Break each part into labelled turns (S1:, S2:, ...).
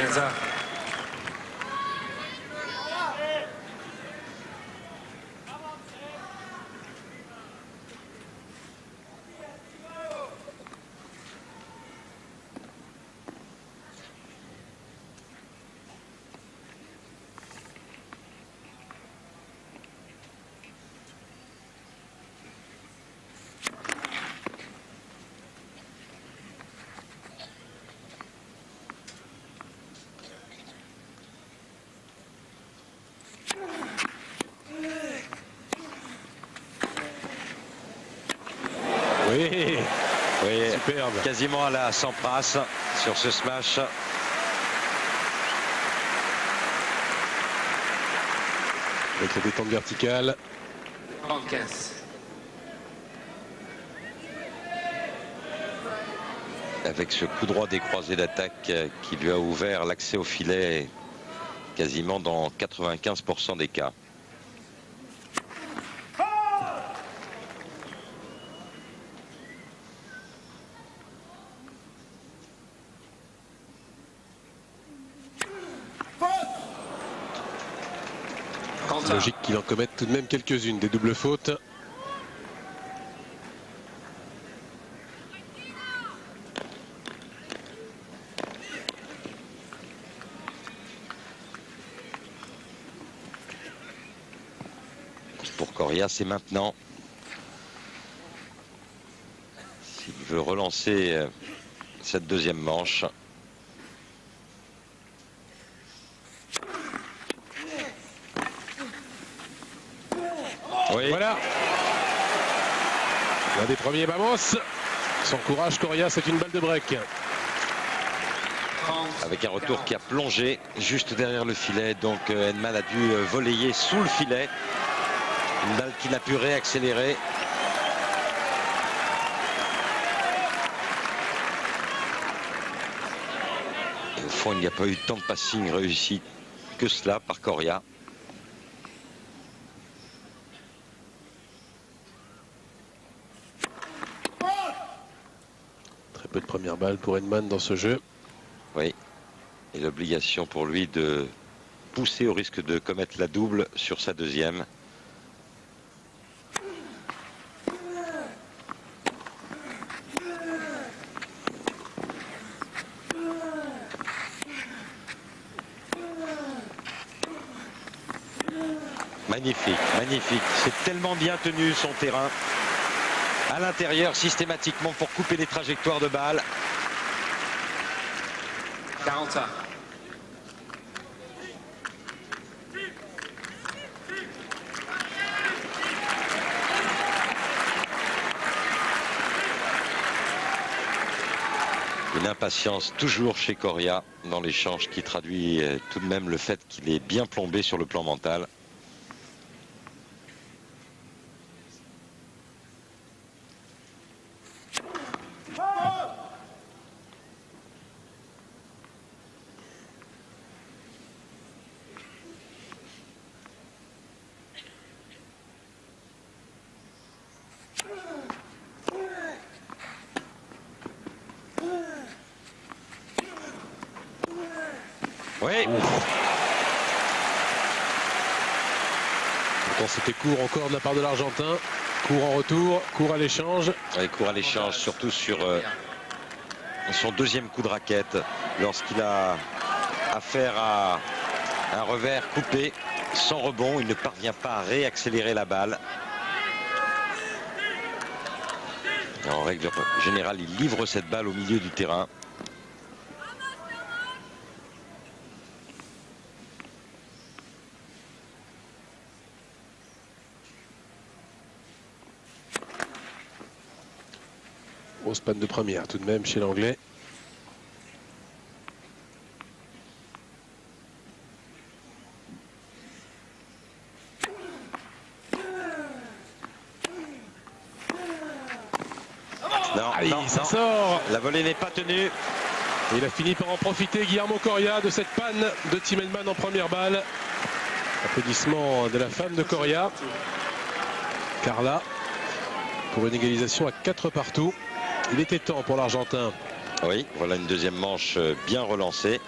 S1: 15h.
S2: Oui,
S3: Oui,
S2: superbe.
S3: quasiment à la Sampras sur ce smash.
S2: Avec la détente verticale.
S1: 30-15.
S3: Avec ce coup droit des croisés d'attaque qui lui a ouvert l'accès au filet quasiment dans 95% des cas.
S2: Logique qu'il en commette tout de même quelques-unes des doubles fautes.
S3: Pour Coria, c'est maintenant. S'il veut relancer cette deuxième manche. Oui.
S2: Voilà. L'un des premiers Vamos. Son courage, Coria, c'est une balle de break.
S3: Avec un retour qui a plongé juste derrière le filet. Donc Hedman a dû volleyer sous le filet. Une balle qui n'a pu réaccélérer. Et au fond, il n'y a pas eu tant de passing réussi que cela par Coria.
S2: Très peu de première balle pour Hedman dans ce jeu.
S3: Oui. Et l'obligation pour lui de pousser au risque de commettre la double sur sa deuxième. Magnifique, magnifique. C'est tellement bien tenu son terrain. À l'intérieur, systématiquement pour couper les trajectoires de balles.
S1: 40 ans.
S3: Une impatience toujours chez Coria dans l'échange qui traduit tout de même le fait qu'il est bien plombé sur le plan mental. Oui.
S2: Pourtant, c'était court encore de la part de l'Argentin. Court en retour, court à l'échange.
S3: Oui, court à l'échange, surtout sur son deuxième coup de raquette. Lorsqu'il a affaire à un revers coupé, sans rebond, il ne parvient pas à réaccélérer la balle. Et en règle générale, il livre cette balle au milieu du terrain.
S2: Grosse panne de première tout de même chez l'Anglais.
S3: Non,
S2: Aïe,
S3: non,
S2: ça
S3: non.
S2: sort.
S3: La volée n'est pas tenue.
S2: Et il a fini par en profiter, Guillermo Coria, de cette panne de Tim Hedman en première balle. Applaudissements de la femme de Coria, Carla, pour une égalisation à 4 partout. Il était temps pour l'Argentin.
S3: Oui, voilà une deuxième manche bien relancée.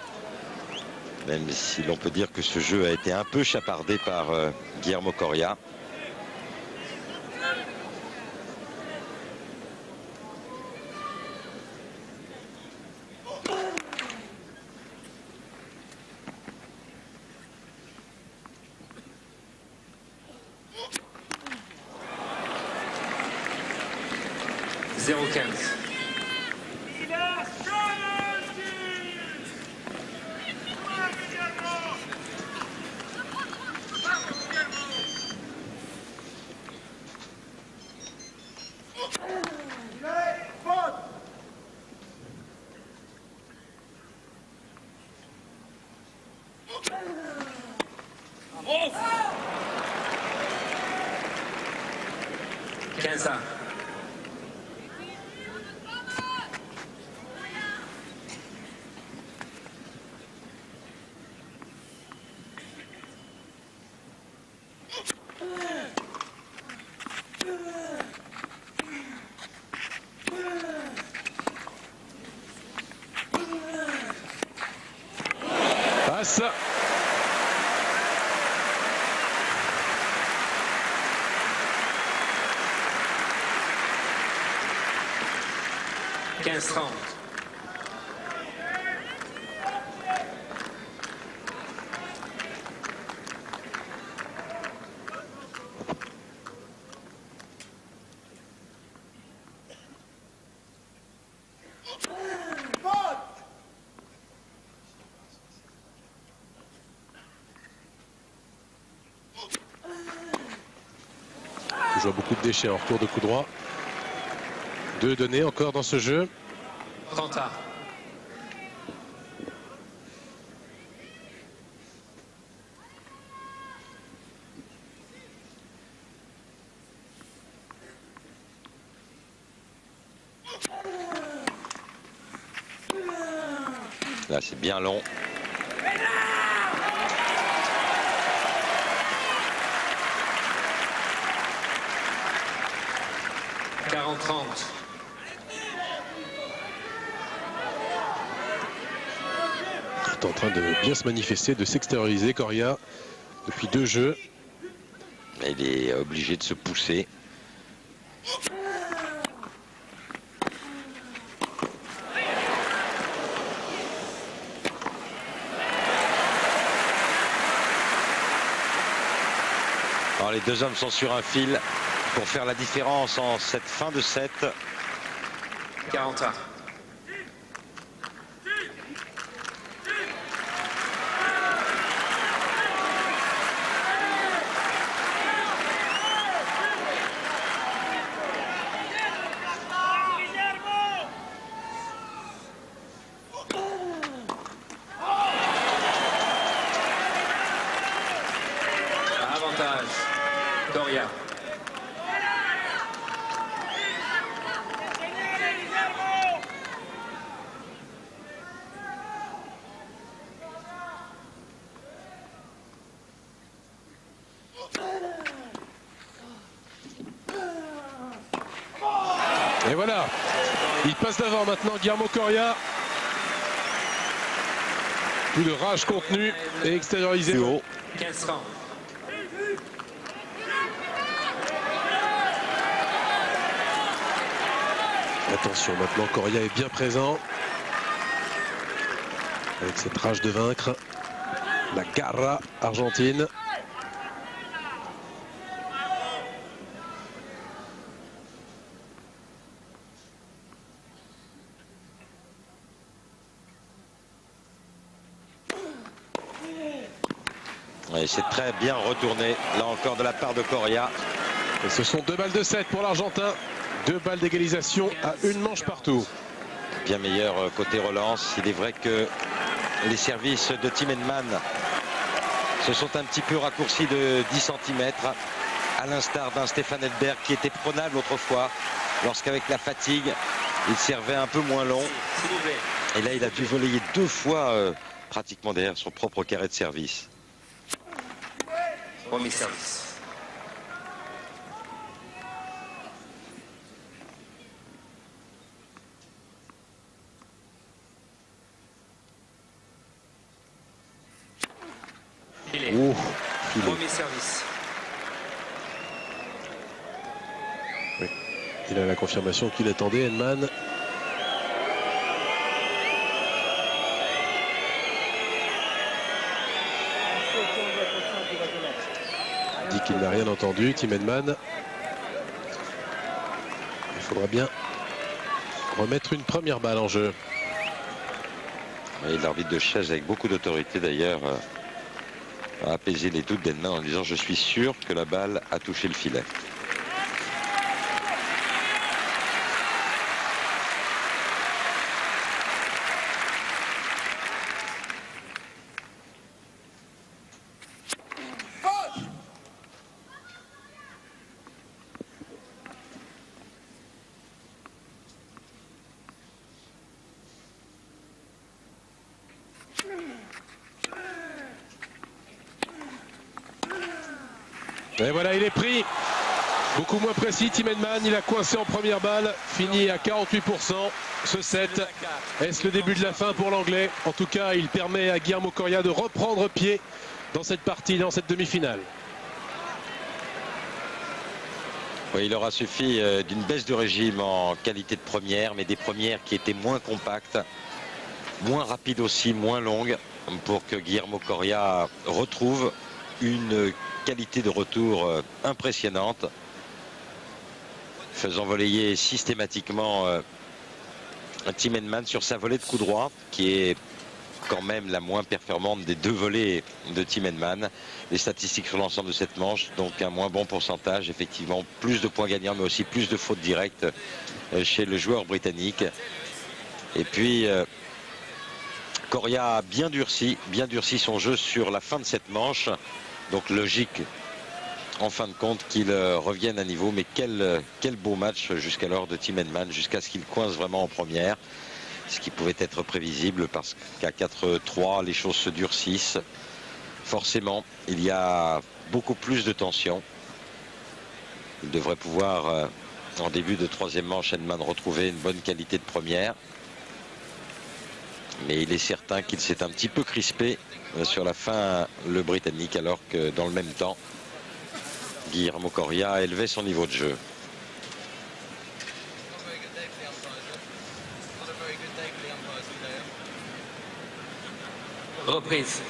S3: Même si l'on peut dire que ce jeu a été un peu chapardé par Guillermo Coria.
S1: Zéro 15. Quinze à.
S2: Passe.
S1: Quinze 30.
S2: Je vois beaucoup de déchets en retour de coup droit. 2 donnés encore dans ce jeu.
S1: 30 à.
S3: Là, c'est bien long.
S1: Quarante 30.
S2: Il est en train de bien se manifester, de s'extérioriser, Coria, depuis 2 jeux.
S3: Il est obligé de se pousser. Alors, les deux hommes sont sur un fil pour faire la différence en cette fin de set.
S1: 40 à. Avantage. Coria.
S2: Et voilà, il passe d'avant maintenant, Guillermo Coria. Coup de rage contenu et extériorisé.
S3: Plus haut.
S1: 15 30.
S2: Attention, maintenant Coria est bien présent. Avec cette rage de vaincre. La garra argentine.
S3: Et c'est très bien retourné, là encore de la part de Coria.
S2: Et ce sont 2 balles de 7 pour l'Argentin. 2 balles d'égalisation à 1 manche partout.
S3: Bien meilleur côté relance. Il est vrai que les services de Tiemann se sont un petit peu raccourcis de 10 cm, à l'instar d'un Stefan Edberg qui était prenable autrefois, lorsqu'avec la fatigue, il servait un peu moins long.
S1: S'il vous plaît.
S3: Et là, il a dû voler 2 fois pratiquement derrière son propre carré de service.
S1: Remis service.
S2: filet.
S1: Premier service.
S2: Oui. Il a la confirmation qu'il attendait, Henman. Il dit qu'il n'a rien entendu, Tim Henman. Il faudra bien remettre une première balle en jeu.
S3: Et l'arbitre de chaise, avec beaucoup d'autorité d'ailleurs, a apaisé les doutes d'Henman en disant: je suis sûr que la balle a touché le filet.
S2: Et voilà, il est pris. Beaucoup moins précis, Tim Henman. Il a coincé en première balle. Fini à 48%. Ce set. Est-ce le début de la fin pour l'Anglais? En tout cas, il permet à Guillermo Coria de reprendre pied dans cette partie, dans cette demi-finale.
S3: Oui, il aura suffi d'une baisse de régime en qualité de première, mais des premières qui étaient moins compactes, moins rapides aussi, moins longues, pour que Guillermo Coria retrouve une qualité de retour impressionnante, faisant volleyer systématiquement Tim Henman sur sa volée de coup droit, qui est quand même la moins performante des deux volées de Tim Henman. Les statistiques sur l'ensemble de cette manche, donc un moins bon pourcentage, effectivement plus de points gagnants, mais aussi plus de fautes directes chez le joueur britannique. Et puis Coria a bien durci son jeu sur la fin de cette manche. Donc logique en fin de compte qu'il revienne à niveau. Mais quel beau match jusqu'alors de Tim Henman, jusqu'à ce qu'il coince vraiment en première. Ce qui pouvait être prévisible, parce qu'à 4-3 les choses se durcissent. Forcément il y a beaucoup plus de tension. Il devrait pouvoir en début de troisième manche, Henman, retrouver une bonne qualité de première. Mais il est certain qu'il s'est un petit peu crispé sur la fin, le Britannique, alors que dans le même temps, Guillermo Coria a élevé son niveau de jeu.
S1: Reprise.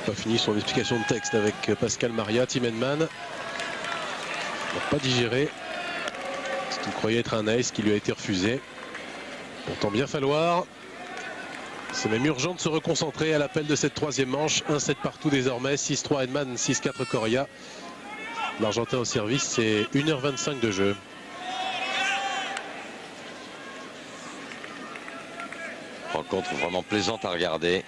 S2: Pas fini son explication de texte avec Pascal Maria. Tim Henman n'a pas digéré ce qu'il croyait être un ace qui lui a été refusé. Pourtant bien falloir. C'est même urgent de se reconcentrer à l'appel de cette troisième manche. 1-7 partout désormais. 6-3 Henman, 6-4 Coria. L'Argentin au service, c'est 1h25 de jeu.
S3: Rencontre vraiment plaisante à regarder.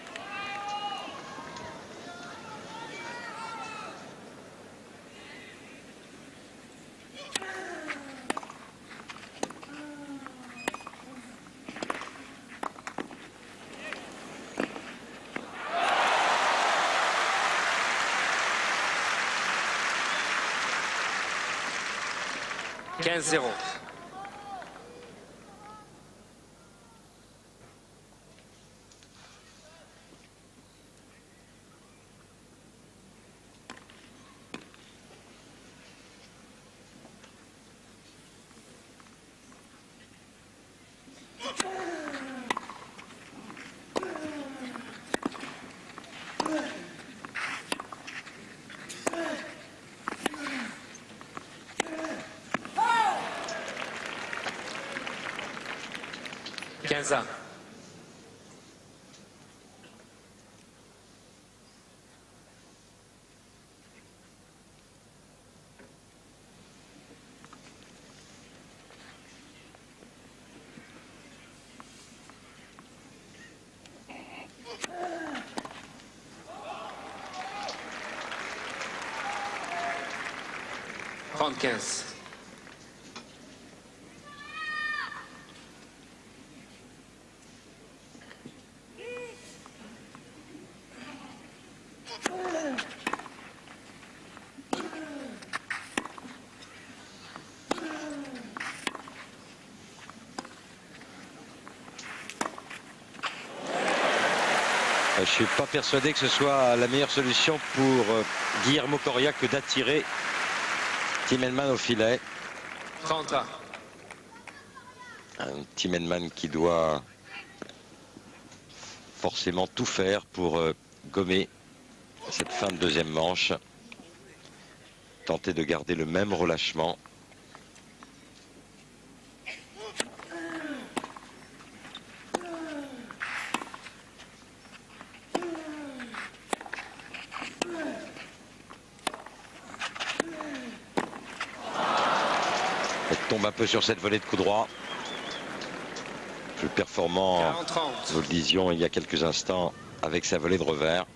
S3: «
S1: 15-0. Quinza. Trente-quinze.
S3: Je ne suis pas persuadé que ce soit la meilleure solution pour Guillermo Coria que d'attirer Tim Henman au filet.
S1: 30.
S3: Un Tim Henman qui doit forcément tout faire pour gommer cette fin de deuxième manche. Tenter de garder le même relâchement. Elle tombe un peu sur cette volée de coup droit. Plus performant,
S1: 40-30.
S3: nous le disions il y a quelques instants, avec sa volée de revers.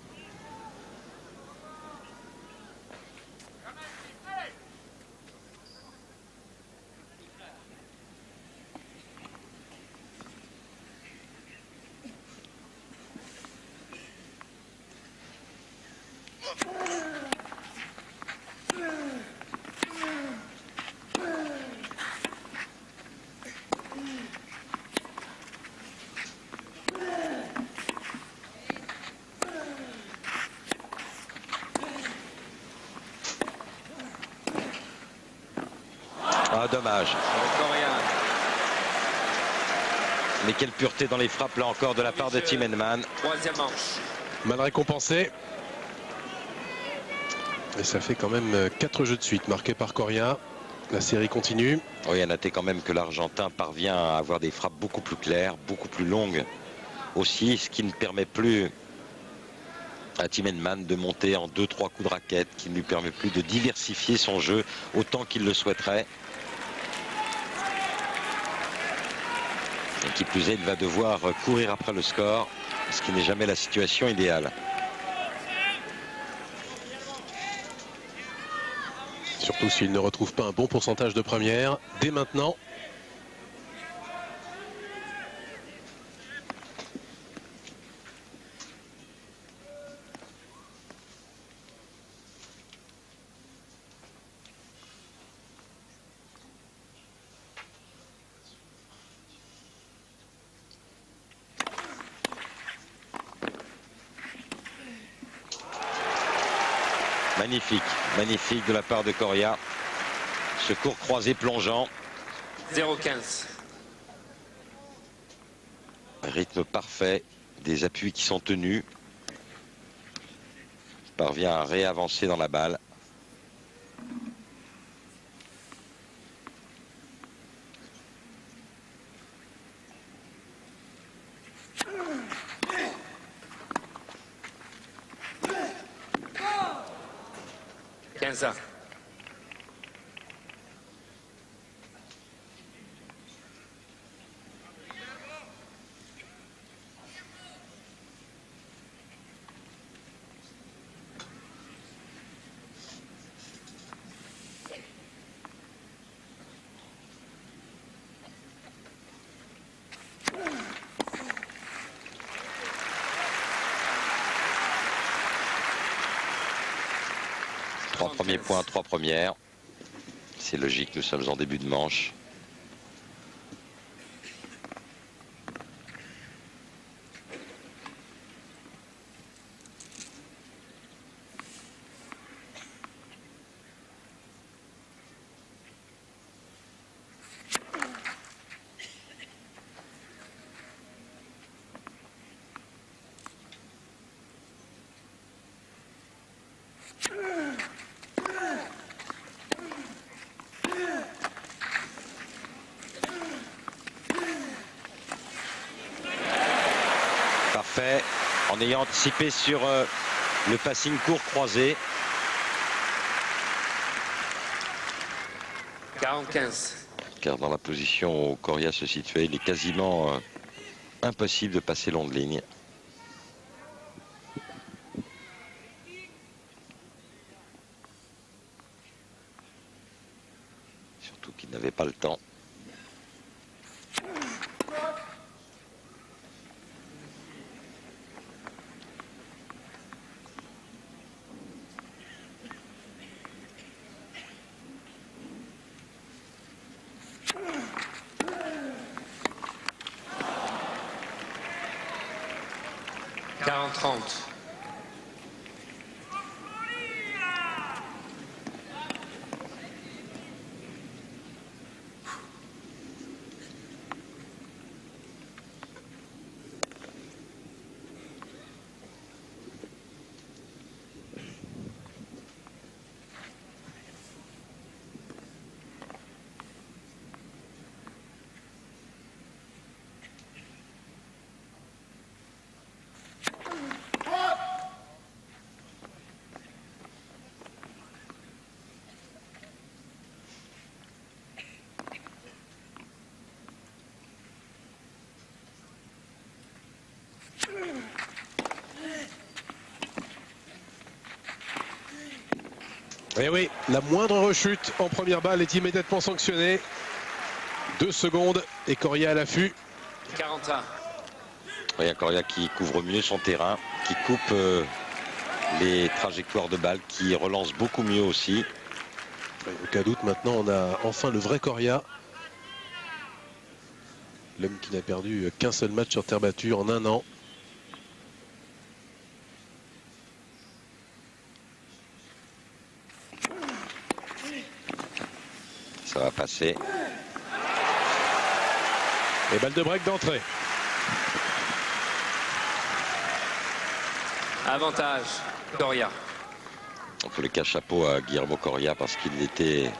S3: Ah, dommage.
S1: Coria.
S3: Mais quelle pureté dans les frappes là encore de la part de Tim Henman.
S1: Troisième manche.
S2: Mal récompensé. Et ça fait quand même 4 jeux de suite marqués par Coria. La série continue.
S3: Oui, à noter quand même que l'Argentin parvient à avoir des frappes beaucoup plus claires, beaucoup plus longues aussi, ce qui ne permet plus à Tim Henman de monter en 2-3 coups de raquette, qui ne lui permet plus de diversifier son jeu autant qu'il le souhaiterait. Et qui plus est, il va devoir courir après le score, ce qui n'est jamais la situation idéale.
S2: Surtout s'il ne retrouve pas un bon pourcentage de première dès maintenant.
S3: Magnifique, magnifique de la part de Coria. Ce court croisé plongeant.
S1: 0-15.
S3: Rythme parfait, des appuis qui sont tenus. Parvient à réavancer dans la balle.
S1: Quinze.
S3: Trois premiers points, 3 premières. C'est logique, nous sommes en début de manche. Parfait, en ayant anticipé sur le passing court croisé.
S1: 40-15.
S3: Car dans la position où Coria se situait, il est quasiment impossible de passer long de ligne. Surtout qu'il n'avait pas le temps.
S1: 40-30.
S2: Et oui, la moindre rechute en première balle est immédiatement sanctionnée. 2 secondes et Coria à l'affût.
S1: 40-1.
S3: Il y a Coria qui couvre mieux son terrain, qui coupe les trajectoires de balles, qui relance beaucoup mieux aussi.
S2: Aucun doute, maintenant on a enfin le vrai Coria. L'homme qui n'a perdu qu'un seul match sur terre battue en 1 an.
S3: Ça va passer.
S2: Et balle de break d'entrée.
S1: Avantage, Coria.
S3: En tous les cas, chapeau à Guillermo Coria parce qu'il était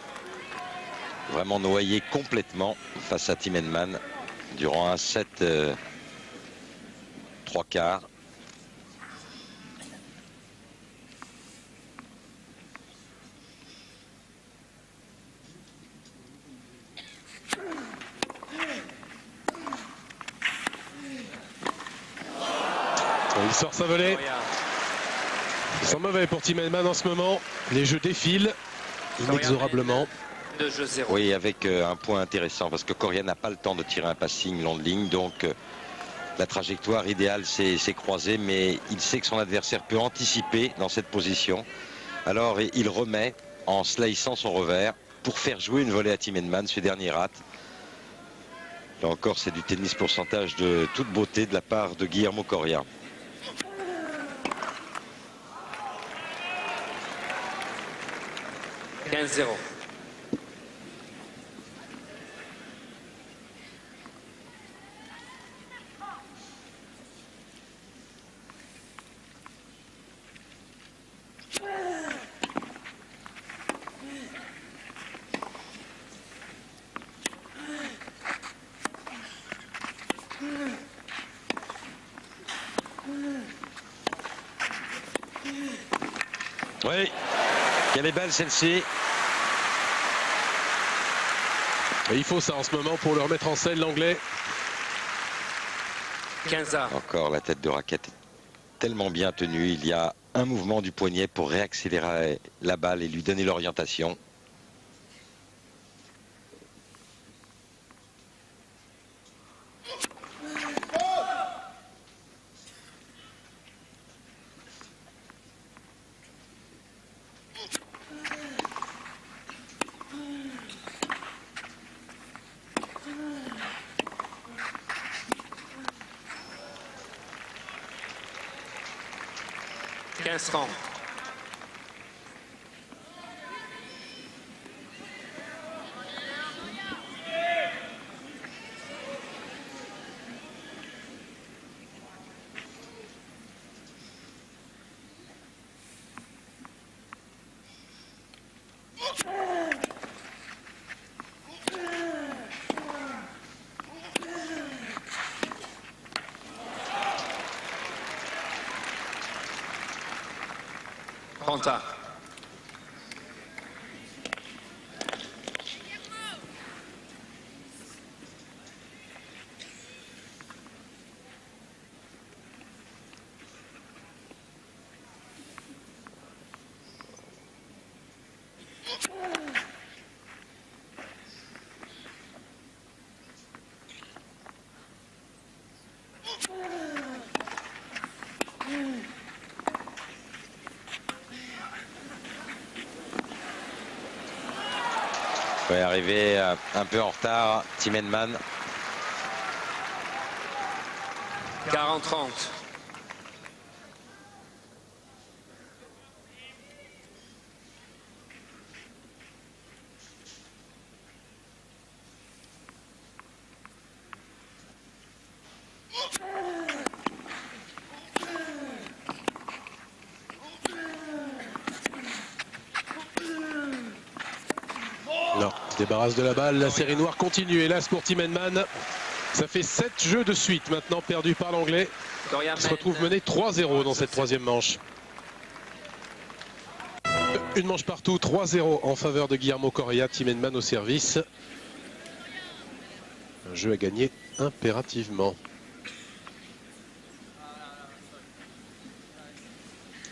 S3: vraiment noyé complètement face à Tim Henman durant un set 3/4.
S2: Il sort sa volée.
S1: Coria.
S2: Ils sont mauvais pour Tim Henman en ce moment. Les jeux défilent inexorablement.
S1: 2 jeux 0.
S3: Oui, avec un point intéressant parce que Coria n'a pas le temps de tirer un passing long de ligne, donc la trajectoire idéale s'est croisée, mais il sait que son adversaire peut anticiper dans cette position. Alors il remet en sliceant son revers pour faire jouer une volée à Tim Henman. Ce dernier rate. Là encore, c'est du tennis pourcentage de toute beauté de la part de Guillermo Coria.
S1: « 15-0.
S3: Oui, quelle est belle celle-ci.
S2: Et il faut ça en ce moment pour le remettre en selle, l'anglais.
S1: 15-1.
S3: Encore la tête de raquette est tellement bien tenue. Il y a un mouvement du poignet pour réaccélérer la balle et lui donner l'orientation.
S1: Quinze-30. Trente-un.
S3: Ouais, arrivé un peu en retard, Tim Henman.
S1: 40-30.
S2: Se débarrasse de la balle, la série noire continue. Hélas pour Tim Henman, ça fait 7 jeux de suite maintenant perdus par l'anglais.
S1: Coria
S2: Il se retrouve mené 3-0 dans cette troisième manche. Une manche partout, 3-0 en faveur de Guillermo Coria. Tim Henman au service. Un jeu à gagner impérativement.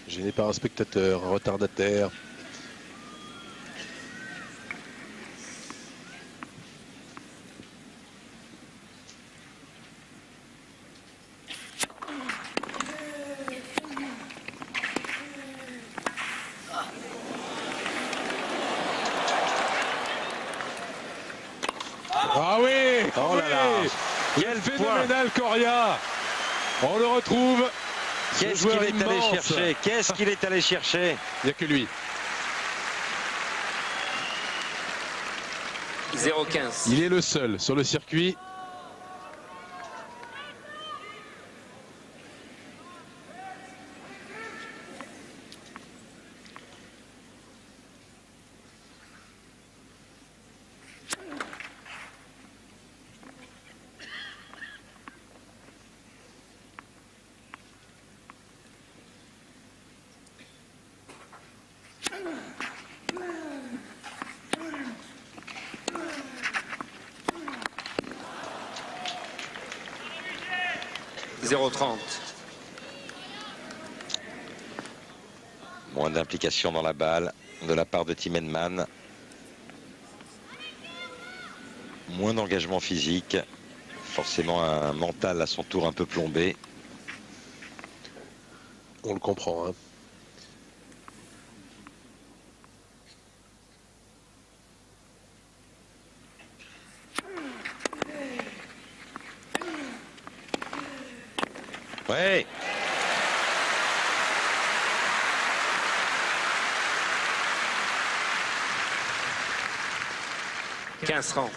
S2: Gêné par un spectateur, un retardataire. Ah oui,
S3: Oh là là. Quel
S2: phénoménal Coria. On le retrouve.
S3: Qu'est-ce qu'il est allé chercher? Qu'est-ce qu'il est allé chercher?
S2: Il n'y a que lui.
S1: 0-15.
S2: Il est le seul sur le circuit.
S3: Moins d'implication dans la balle de la part de Tim Henman. Moins d'engagement physique. Forcément un mental à son tour un peu plombé.
S2: On le comprend, hein.
S3: Ouais.
S1: « 15 francs.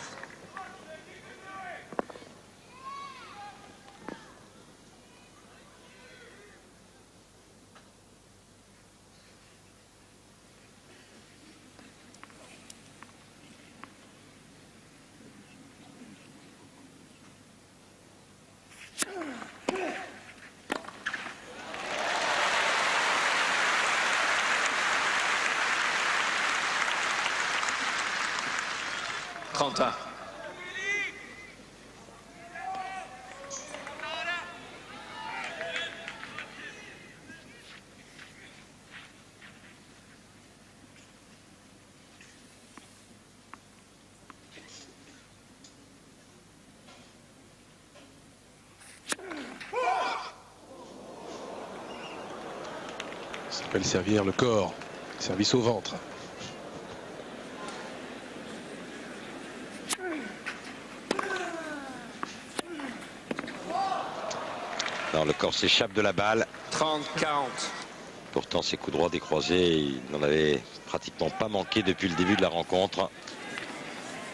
S1: Trenta.
S2: Ça s'appelle servir le corps. Service au ventre.
S3: Non, le corps s'échappe de la balle.
S1: 30-40.
S3: Pourtant, ses coups droits décroisés, il n'en avait pratiquement pas manqué depuis le début de la rencontre.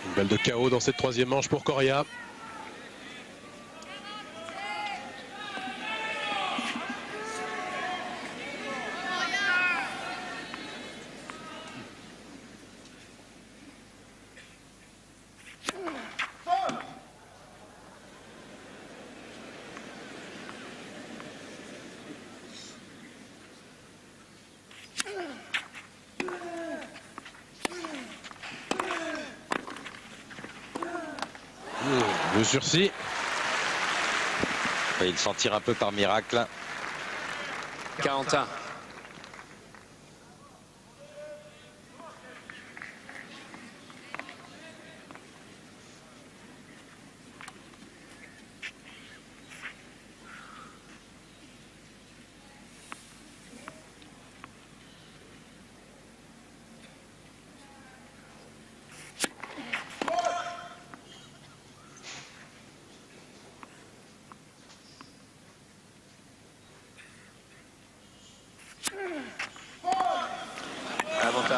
S2: Une balle de KO dans cette troisième manche pour Coria. Le sursis.
S3: Il s'en tire un peu par miracle.
S1: 41.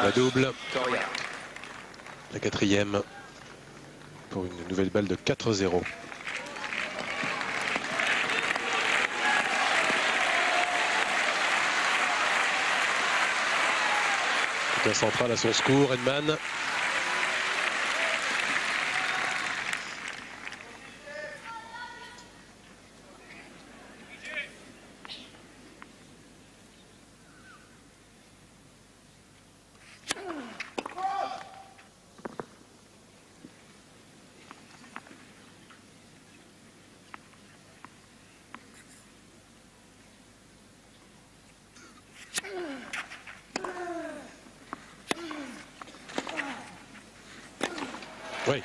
S2: La double.
S1: Coria.
S2: La quatrième pour une nouvelle balle de 4-0. Un central à son secours, Henman. Oui.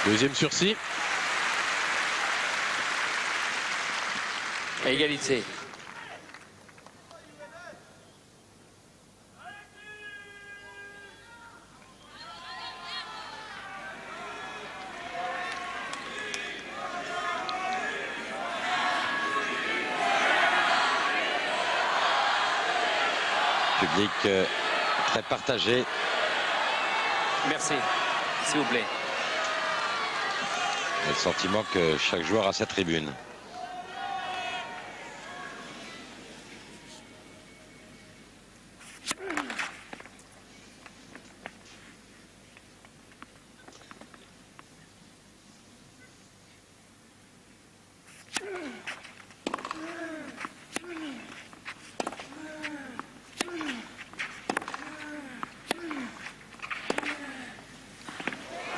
S2: Deuxième sursis.
S1: Égalité.
S3: Public très partagé.
S1: Merci. S'il vous plaît.
S3: Le sentiment que chaque joueur a sa tribune.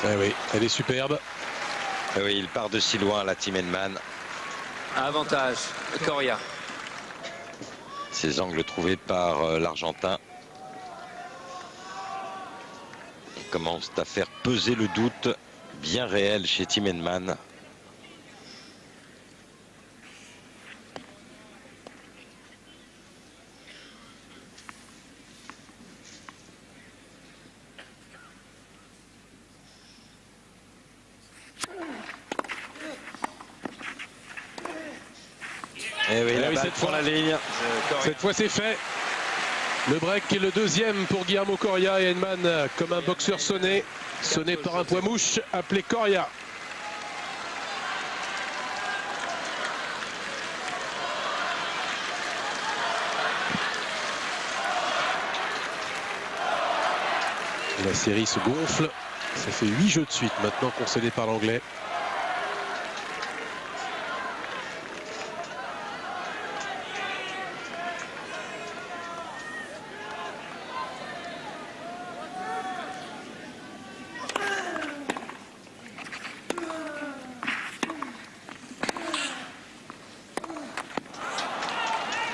S2: Ah oui, elle est superbe.
S3: Ah oui, il part de si loin, la Team Henman.
S1: Avantage. Coria.
S3: Ces angles trouvés par l'Argentin commencent à faire peser le doute bien réel chez Team Henman. Et oui, la balle pour la ligne.
S2: Cette fois c'est fait. Le break est le deuxième pour Guillermo Coria et Henman comme un boxeur sonné par un poids mouche appelé Coria. Et la série se gonfle. Ça fait 8 jeux de suite maintenant concédés par l'Anglais.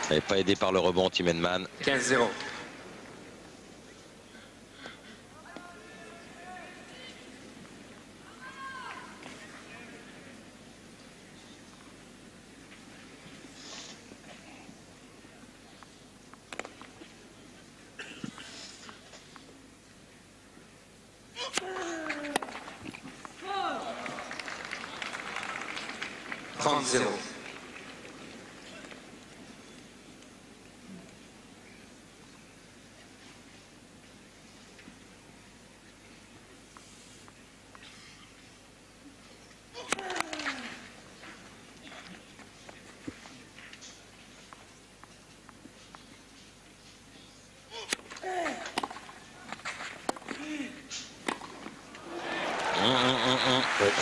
S3: Et pas aidé par le rebond, Team Henman.
S1: 15-0. Zéro.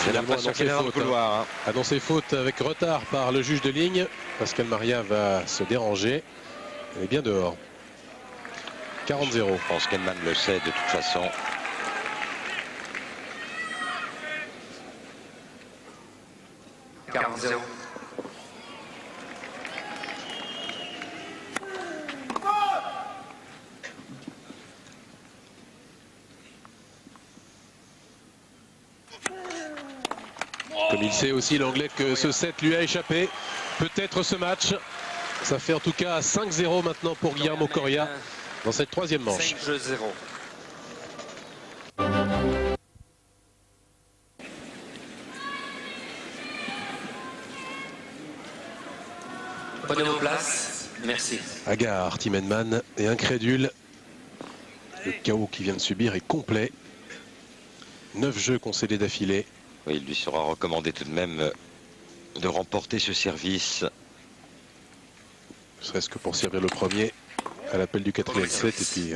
S3: J'ai l'impression qu'il est dans le couloir.
S2: Annoncé faute avec retard par le juge de ligne. Pascal Maria va se déranger. Elle est bien dehors. 40-0.
S3: Je pense qu'Henman le sait de toute façon.
S1: Zéro.
S2: Comme il sait aussi l'Anglais que ce set lui a échappé. Peut-être ce match. Ça fait en tout cas 5-0 maintenant pour Guillermo Coria dans cette troisième manche.
S1: 5-0. Prenez vos places. Merci.
S2: Agar, Team Henman est incrédule. Le chaos qu'il vient de subir est complet. 9 jeux concédés d'affilée.
S3: Oui, il lui sera recommandé tout de même de remporter ce service.
S2: Ne serait-ce que pour servir le premier à l'appel du quatrième set et puis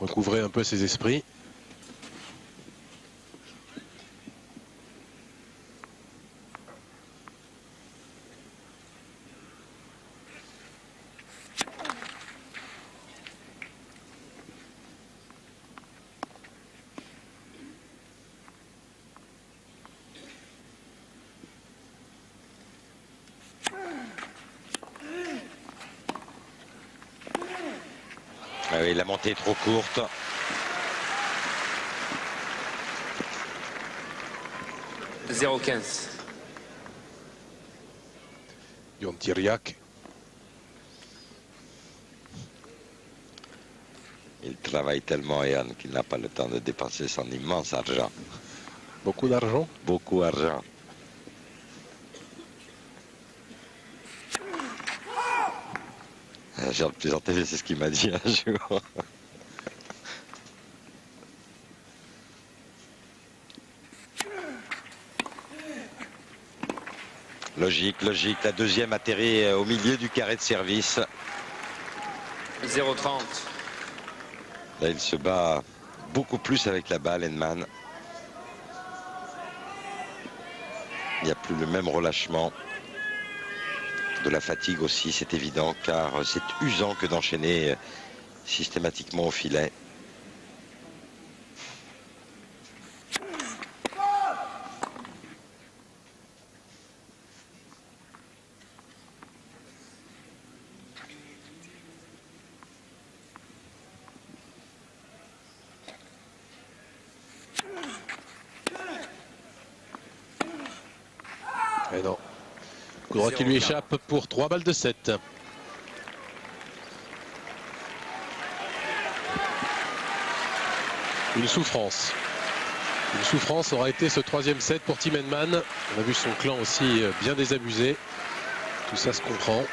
S2: recouvrer un peu ses esprits.
S3: Ah oui, la montée est trop courte.
S1: 0-15.
S2: Jon Tiriac.
S3: Il travaille tellement, Yann, qu'il n'a pas le temps de dépenser son immense argent.
S2: Beaucoup d'argent.
S3: Beaucoup d'argent. Jean plaisanté, c'est ce qu'il m'a dit un jour. Logique, logique. La deuxième atterrit au milieu du carré de service.
S1: 0-30.
S3: Là, il se bat beaucoup plus avec la balle, Heinemann. Il n'y a plus le même relâchement. De la fatigue aussi, c'est évident, car c'est usant que d'enchaîner systématiquement au filet.
S2: Et non. Coup droit qui lui échappe pour 3 balles de 7. Une souffrance. Une souffrance aura été ce troisième set pour Tim Henman. On a vu son clan aussi bien désabusé. Tout ça se comprend.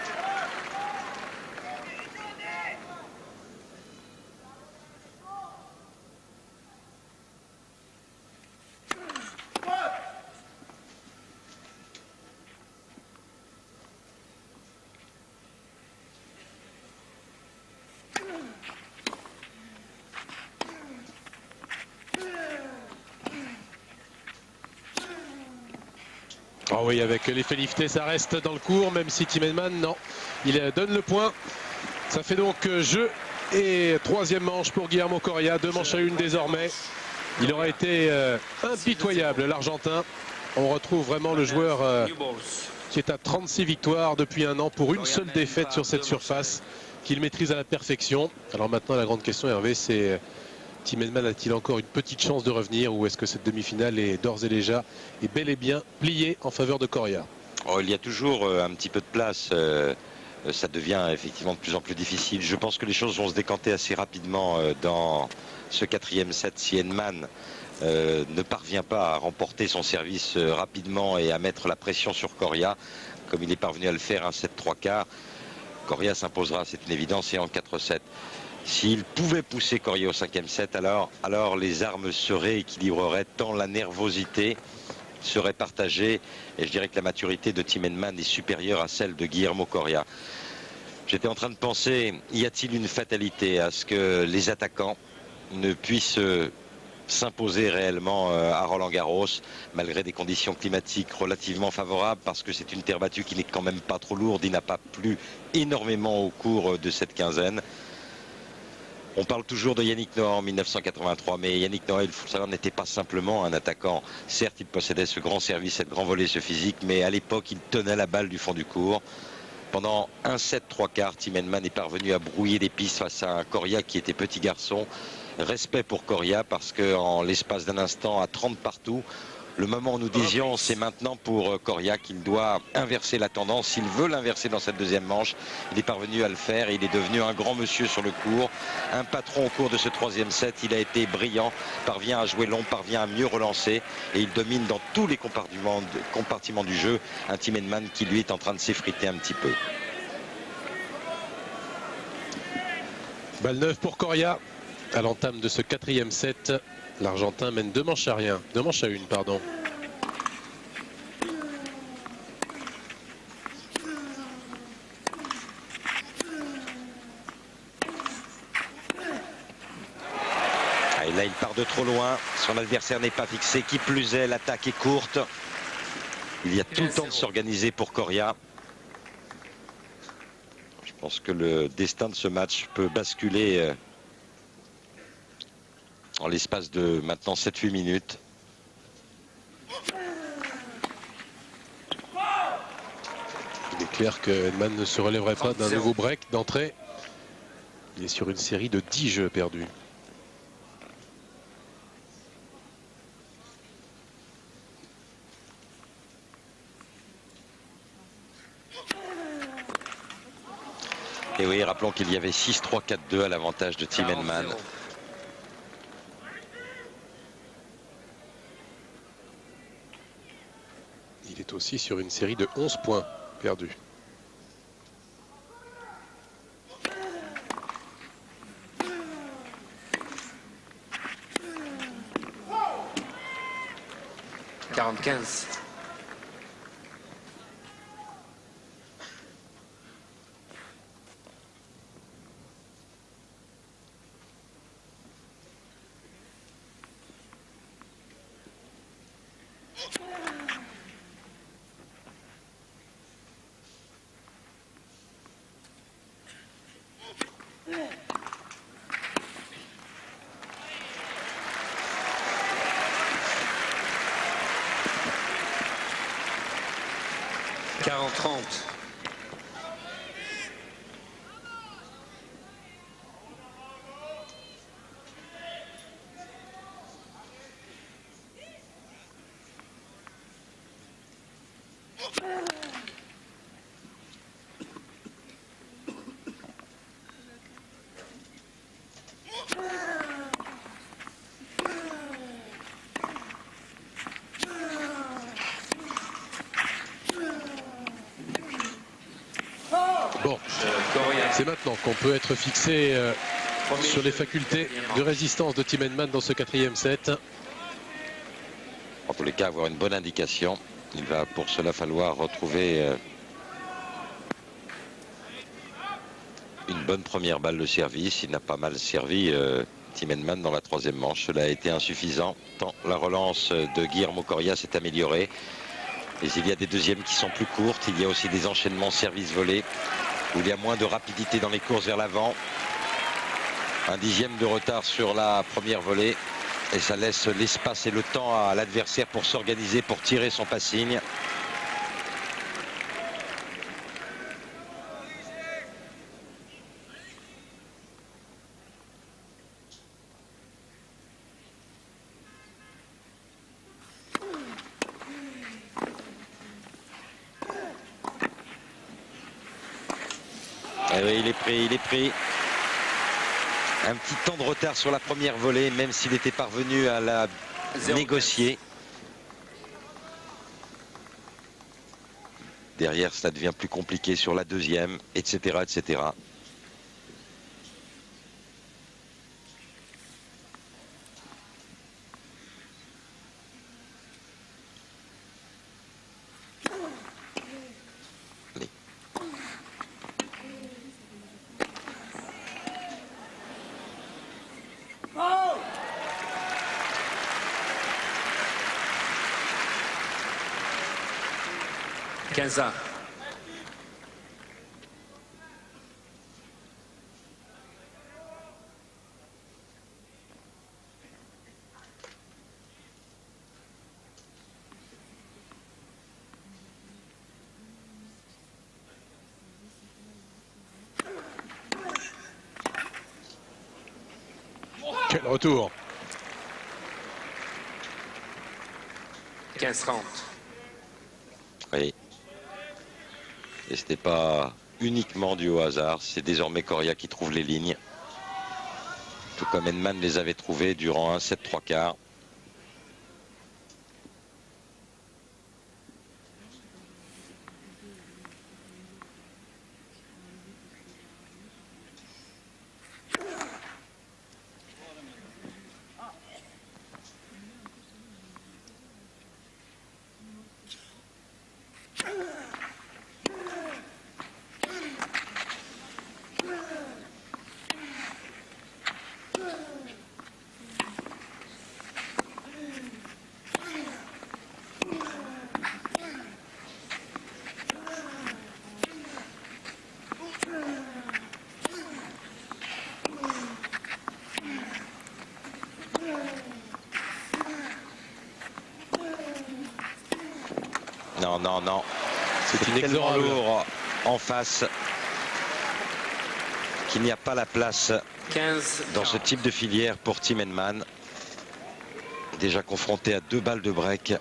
S2: Oh oui, avec l'effet lifté, ça reste dans le cours, même si Tim Henman, non, il donne le point. Ça fait donc jeu et troisième manche pour Guillermo Coria, 2 manches à 1 désormais. Il aura été impitoyable, l'Argentin. On retrouve vraiment le joueur qui est à 36 victoires depuis un an pour une seule défaite sur cette surface qu'il maîtrise à la perfection. Alors maintenant, la grande question, Hervé, c'est Tim Henman a-t-il encore une petite chance de revenir ou est-ce que cette demi-finale est d'ores et déjà et bel et bien pliée en faveur de Coria?
S3: Oh, il y a toujours un petit peu de place. Ça devient effectivement de plus en plus difficile. Je pense que les choses vont se décanter assez rapidement dans ce quatrième set si Henman ne parvient pas à remporter son service rapidement et à mettre la pression sur Coria, comme il est parvenu à le faire un 7-3/4. Coria s'imposera, c'est une évidence, et en 4-7. S'il pouvait pousser Coria au 5e set, alors les armes se rééquilibreraient tant la nervosité serait partagée. Et je dirais que la maturité de Tim Henman est supérieure à celle de Guillermo Coria. J'étais en train de penser, y a-t-il une fatalité à ce que les attaquants ne puissent s'imposer réellement à Roland-Garros, malgré des conditions climatiques relativement favorables, parce que c'est une terre battue qui n'est quand même pas trop lourde. Il n'a pas plu énormément au cours de cette quinzaine. On parle toujours de Yannick Noah en 1983, mais Yannick Noah, il faut savoir, n'était pas simplement un attaquant. Certes, il possédait ce grand service, cette grand volley, ce physique, mais à l'époque, il tenait la balle du fond du court. Pendant un 7-3/4, Tim Henman est parvenu à brouiller des pistes face à un Coria qui était petit garçon. Respect pour Coria, parce qu'en l'espace d'un instant, à 30 partout, le moment où nous disions, c'est maintenant pour Coria qu'il doit inverser la tendance. S'il veut l'inverser dans cette deuxième manche, il est parvenu à le faire et il est devenu un grand monsieur sur le court. Un patron au cours de ce troisième set, il a été brillant, parvient à jouer long, parvient à mieux relancer et il domine dans tous les compartiments du jeu. Un Tim Henman qui lui est en train de s'effriter un petit peu.
S2: Balle 9 pour Coria à l'entame de ce quatrième set. L'Argentin mène 2 manches à 1, pardon.
S3: Et là, il part de trop loin. Son adversaire n'est pas fixé. Qui plus est, l'attaque est courte. Il y a tout le temps de s'organiser pour Coria. Je pense que le destin de ce match peut basculer en l'espace de maintenant 7-8 minutes.
S2: Il est clair que Henman ne se relèverait pas d'un nouveau break d'entrée. Il est sur une série de 10 jeux perdus.
S3: oui, rappelons qu'il y avait 6-3-4-2 à l'avantage de Tim Henman.
S1: 40-0.
S2: Il est aussi sur une série de 11 points perdus.
S1: Quarante-quinze. Quarante-trente.
S2: Bon, c'est maintenant qu'on peut être fixé sur les facultés de résistance de Tim Henman dans ce 4e set.
S3: En tous les cas, avoir une bonne indication. Il va pour cela falloir retrouver une bonne première balle de service. Il n'a pas mal servi Tim Henman dans la 3e manche. Cela a été insuffisant tant la relance de Guillermo Coria s'est améliorée. Et il y a des deuxièmes qui sont plus courtes. Il y a aussi des enchaînements service-volés où il y a moins de rapidité dans les courses vers l'avant. Un 10e de retard sur la première volée. Et ça laisse l'espace et le temps à l'adversaire pour s'organiser, pour tirer son passing. Et oui, il est pris. Un petit temps de retard sur la première volée, même s'il était parvenu à la négocier. Derrière, ça devient plus compliqué sur la 2e, etc., etc.
S1: Quinze.
S2: Quel retour!
S1: 15-30.
S3: Oui. Et ce n'est pas uniquement dû au hasard. C'est désormais Coria qui trouve les lignes. Tout comme Henman les avait trouvées durant un 7-3/4. Non, non, non.
S2: C'est
S3: Tellement
S2: inexorable.
S3: lourd en face qu'il n'y a pas la place
S1: 15.
S3: dans ce type de filière pour Tim Henman. Déjà confronté à 2 balles de break.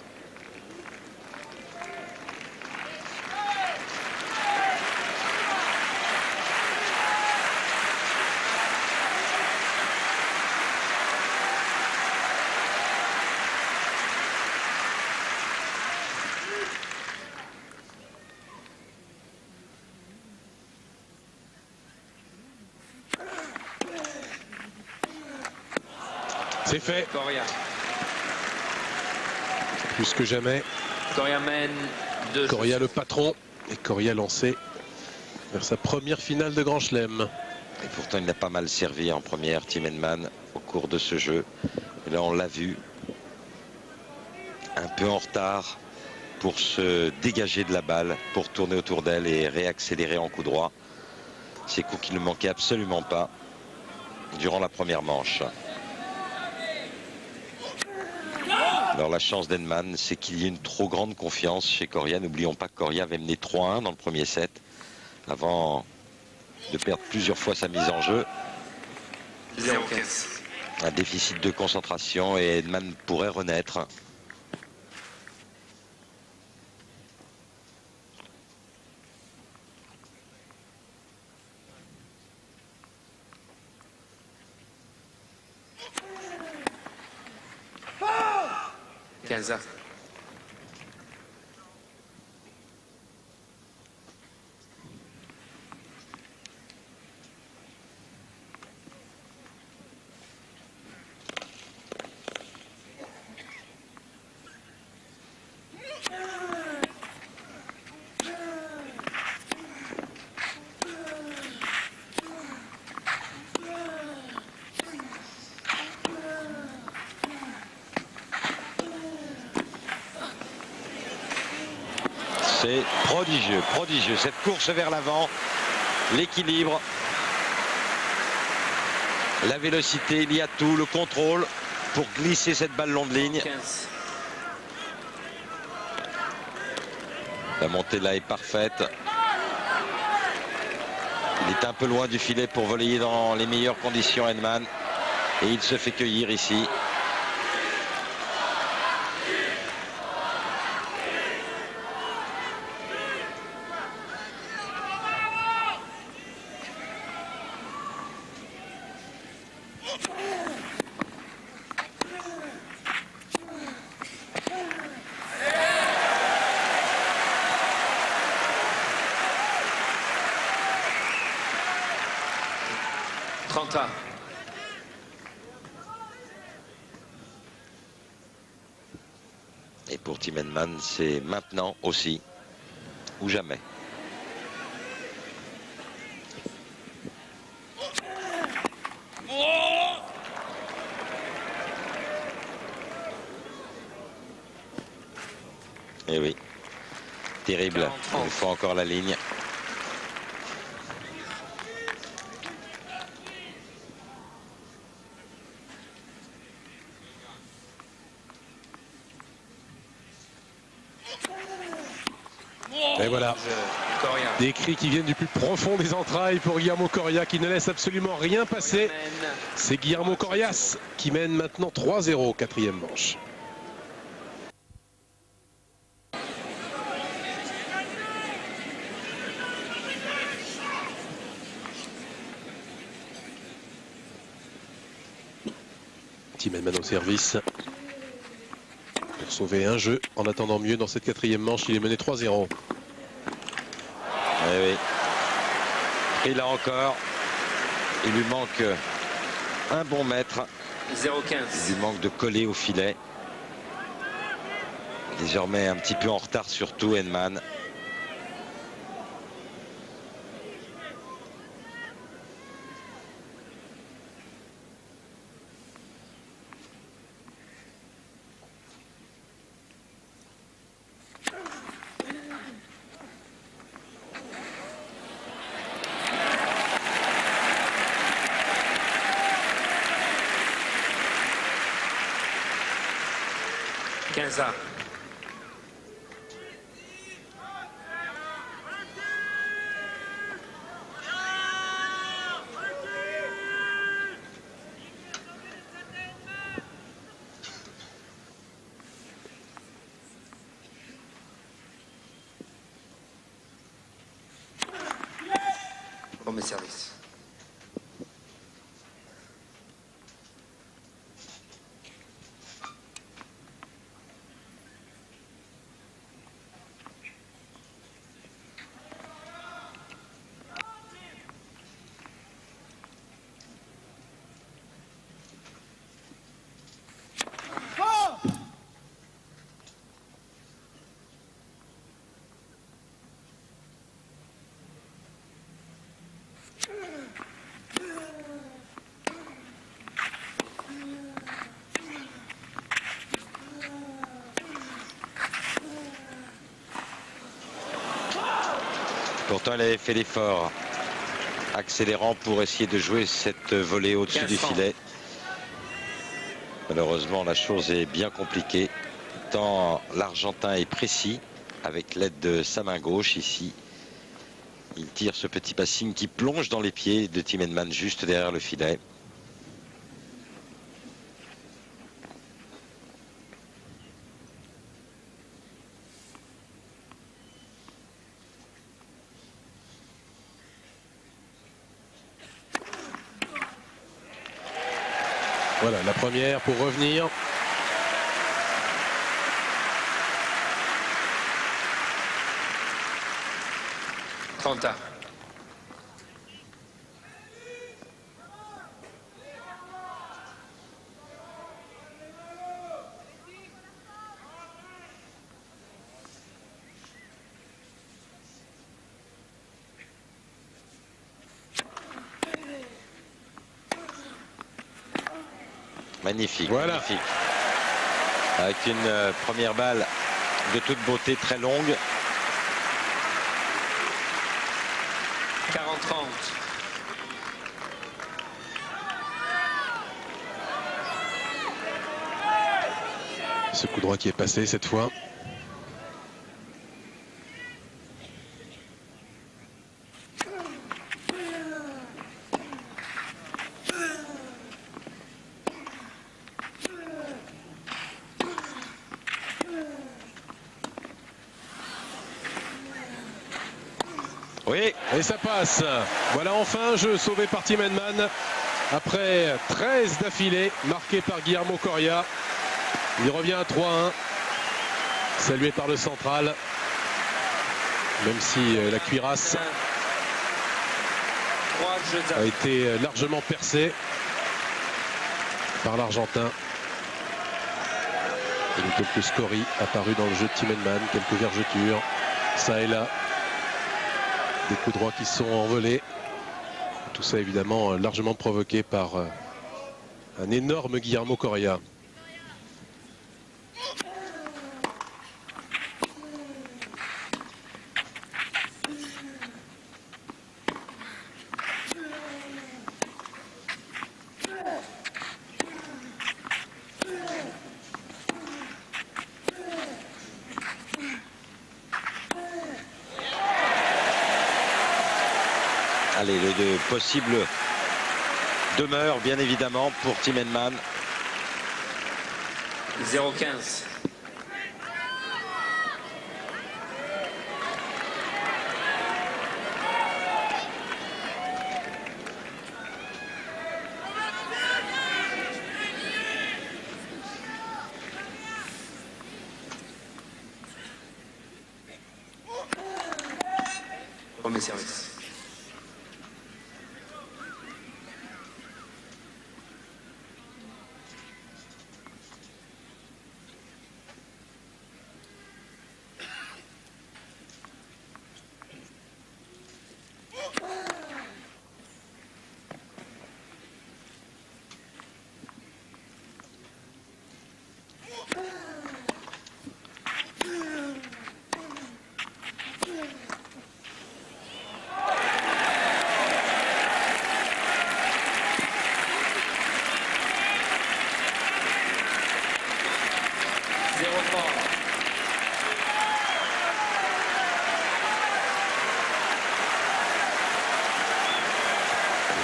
S2: C'est fait.
S1: Coria.
S2: Plus que jamais.
S1: Coria mène 2.
S2: Coria le patron. Et Coria lancé vers sa première finale de Grand Chelem.
S3: Et pourtant, il a pas mal servi en première, Tim Henman, au cours de ce jeu. Et là, on l'a vu. Un peu en retard pour se dégager de la balle, pour tourner autour d'elle et réaccélérer en coup droit. Ces coups qui ne manquaient absolument pas durant la première manche. Alors la chance d'Henman, c'est qu'il y ait une trop grande confiance chez Coria. N'oublions pas que Coria avait mené 3-1 dans le premier set avant de perdre plusieurs fois sa mise en jeu.
S1: 0-15.
S3: Un déficit de concentration et Henman pourrait renaître.
S1: Quinze.
S3: C'est prodigieux, prodigieux. Cette course vers l'avant, l'équilibre, la vélocité, il y a tout, le contrôle pour glisser cette balle long de ligne.
S1: 15.
S3: La montée là est parfaite. Il est un peu loin du filet pour voler dans les meilleures conditions, Henman. Et il se fait cueillir ici. Et pour Tim Henman, c'est maintenant aussi ou jamais. Et oui, terrible. Une fois encore la ligne.
S2: Et voilà, des cris qui viennent du plus profond des entrailles pour Guillermo Coria qui ne laisse absolument rien passer. C'est Guillermo Corias qui mène maintenant 3-0, quatrième manche. Tim Henman au service pour sauver un jeu en attendant mieux dans cette quatrième manche. Il est mené 3-0.
S3: Eh oui. Et là encore, il lui manque un bon mètre.
S1: 0-15.
S3: Il lui manque de coller au filet. Désormais un petit peu en retard surtout, Henman.
S1: Quinze. Premier service.
S3: Pourtant, elle avait fait l'effort, accélérant pour essayer de jouer cette volée au-dessus
S1: 15
S3: du
S1: francs.
S3: filet. Malheureusement, la chose est bien compliquée, tant l'Argentin est précis avec l'aide de sa main gauche ici. Il tire ce petit passing qui plonge dans les pieds de Tim Henman juste derrière le filet.
S2: Voilà la première pour revenir.
S1: Trenta.
S3: Magnifique,
S2: Voilà.
S3: magnifique. Avec une première balle de toute beauté, très longue.
S1: 40-30.
S2: Ce coup droit qui est passé cette fois.
S3: Oui,
S2: Et ça passe. Voilà enfin un jeu sauvé par Tim Henman. Après 13 d'affilée, marqué par Guillermo Coria. Il revient à 3-1. Salué par le central. Même si la cuirasse
S1: 3 jeux
S2: a
S1: d'arrêt.
S2: été largement percée par l'Argentin. Et quelques scories apparus dans le jeu de Tim Henman. Quelques vergetures, ça et là. Des coups droits qui sont envolés. Tout ça évidemment largement provoqué par un énorme Guillermo Coria.
S3: allez, de possibles demeures, bien évidemment, pour Tim Henman.
S1: 0-15. Premier service.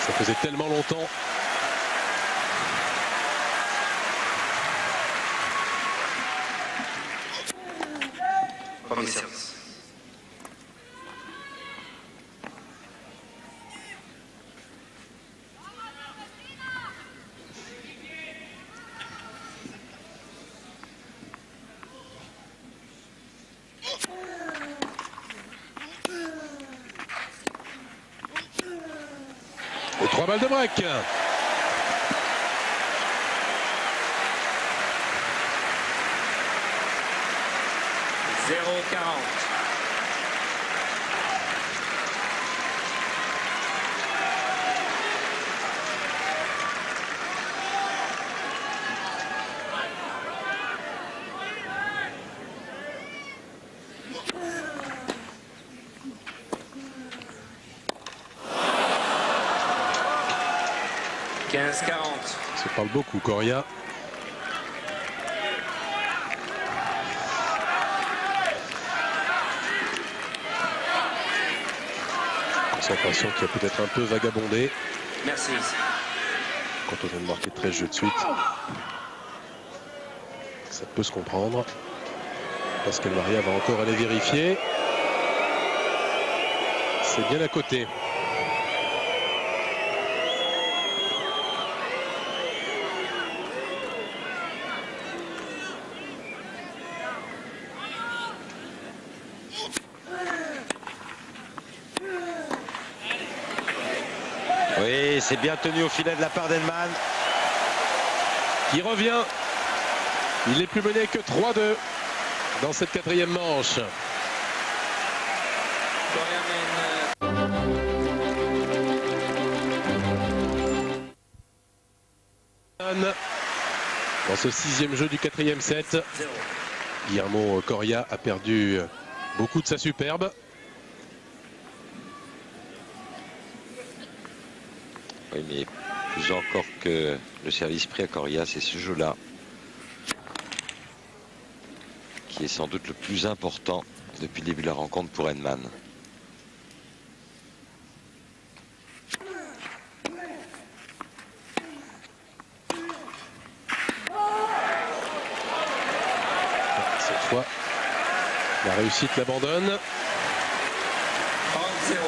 S2: Ça faisait tellement longtemps.
S1: Premier service.
S2: Et 3 balles de break.
S1: Zéro 40. 15-40.
S2: Ça parle beaucoup, Coria. Concentration qui a peut-être un peu vagabondé
S1: Merci.
S2: quand on vient de marquer 13 jeux de suite. Ça peut se comprendre. Pascal Maria va encore aller vérifier. C'est bien à côté.
S3: Oui, c'est bien tenu au filet de la part d'Henman.
S2: Qui revient. Il n'est plus mené que 3-2 dans cette quatrième manche.
S1: Coria mène
S2: Dans ce 6e jeu du 4e set,
S1: 0.
S2: Guillermo Coria a perdu beaucoup de sa superbe.
S3: Oui, mais plus encore que le service pris à Coria, c'est ce jeu-là qui est sans doute le plus important depuis le début de la rencontre pour Henman.
S2: Cette fois, la réussite l'abandonne.
S1: 30-0.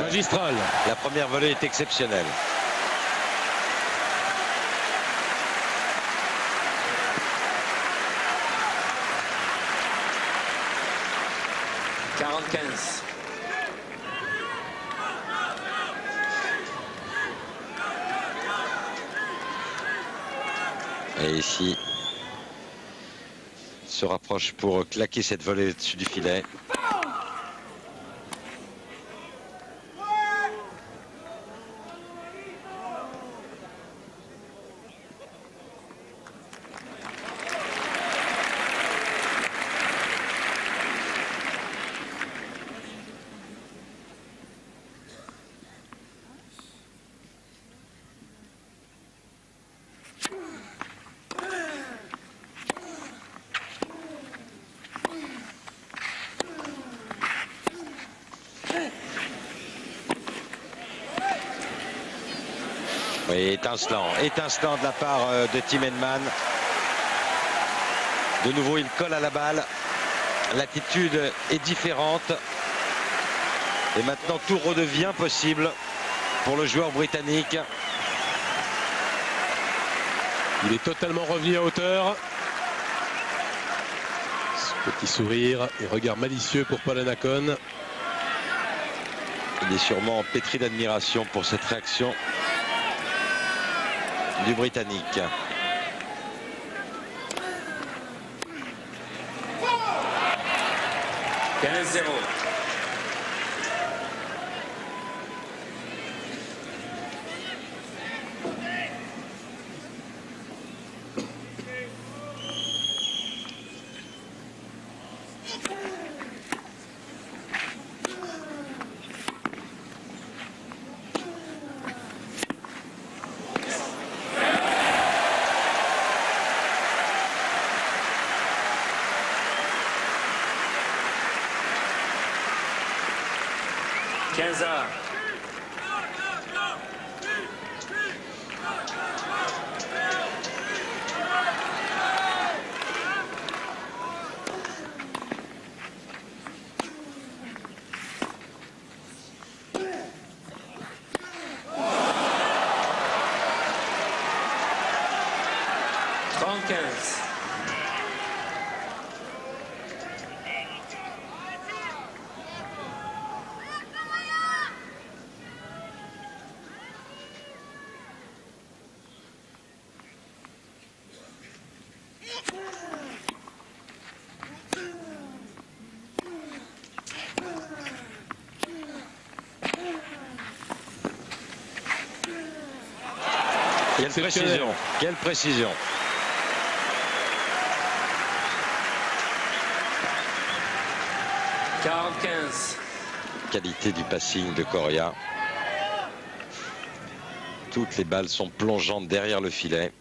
S2: Magistral.
S3: La première volée est exceptionnelle. Et ici, il se rapproche pour claquer cette volée au-dessus du filet. Oui, étincelant de la part de Tim Henman. De nouveau, il colle à la balle. L'attitude est différente. Et maintenant, tout redevient possible pour le joueur britannique.
S2: Il est totalement revenu à hauteur. Ce petit sourire et regard malicieux pour Paul Annacone.
S3: Il est sûrement pétri d'admiration pour cette réaction du Britannique.
S1: 30-15.
S3: Quelle précision, quelle précision.
S1: « 40-15. »
S3: Qualité du passing de Coria. Toutes les balles sont plongeantes derrière le filet.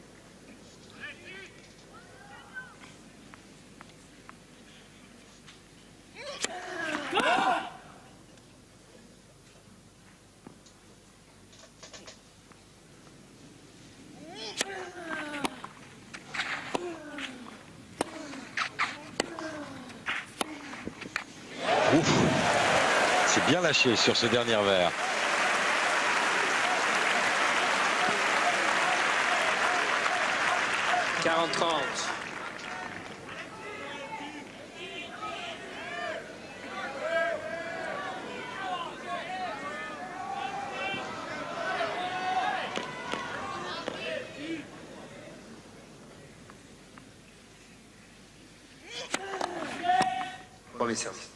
S3: Ouf. C'est bien lâché sur ce dernier verre.
S1: « 40-30. » Premier service.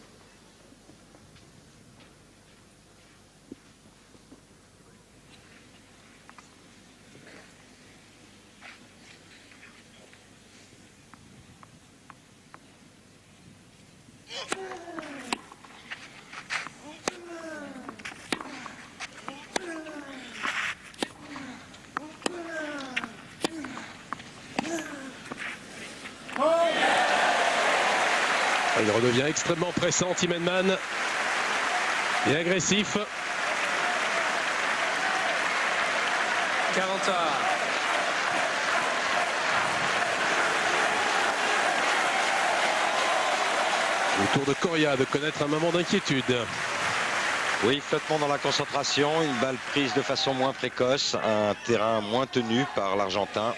S2: Il redevient extrêmement pressant, Tim Henman, et agressif.
S1: 40 à.
S2: Au tour de Coria de connaître un moment d'inquiétude.
S3: Oui, flottement dans la concentration, une balle prise de façon moins précoce, un terrain moins tenu par l'Argentin.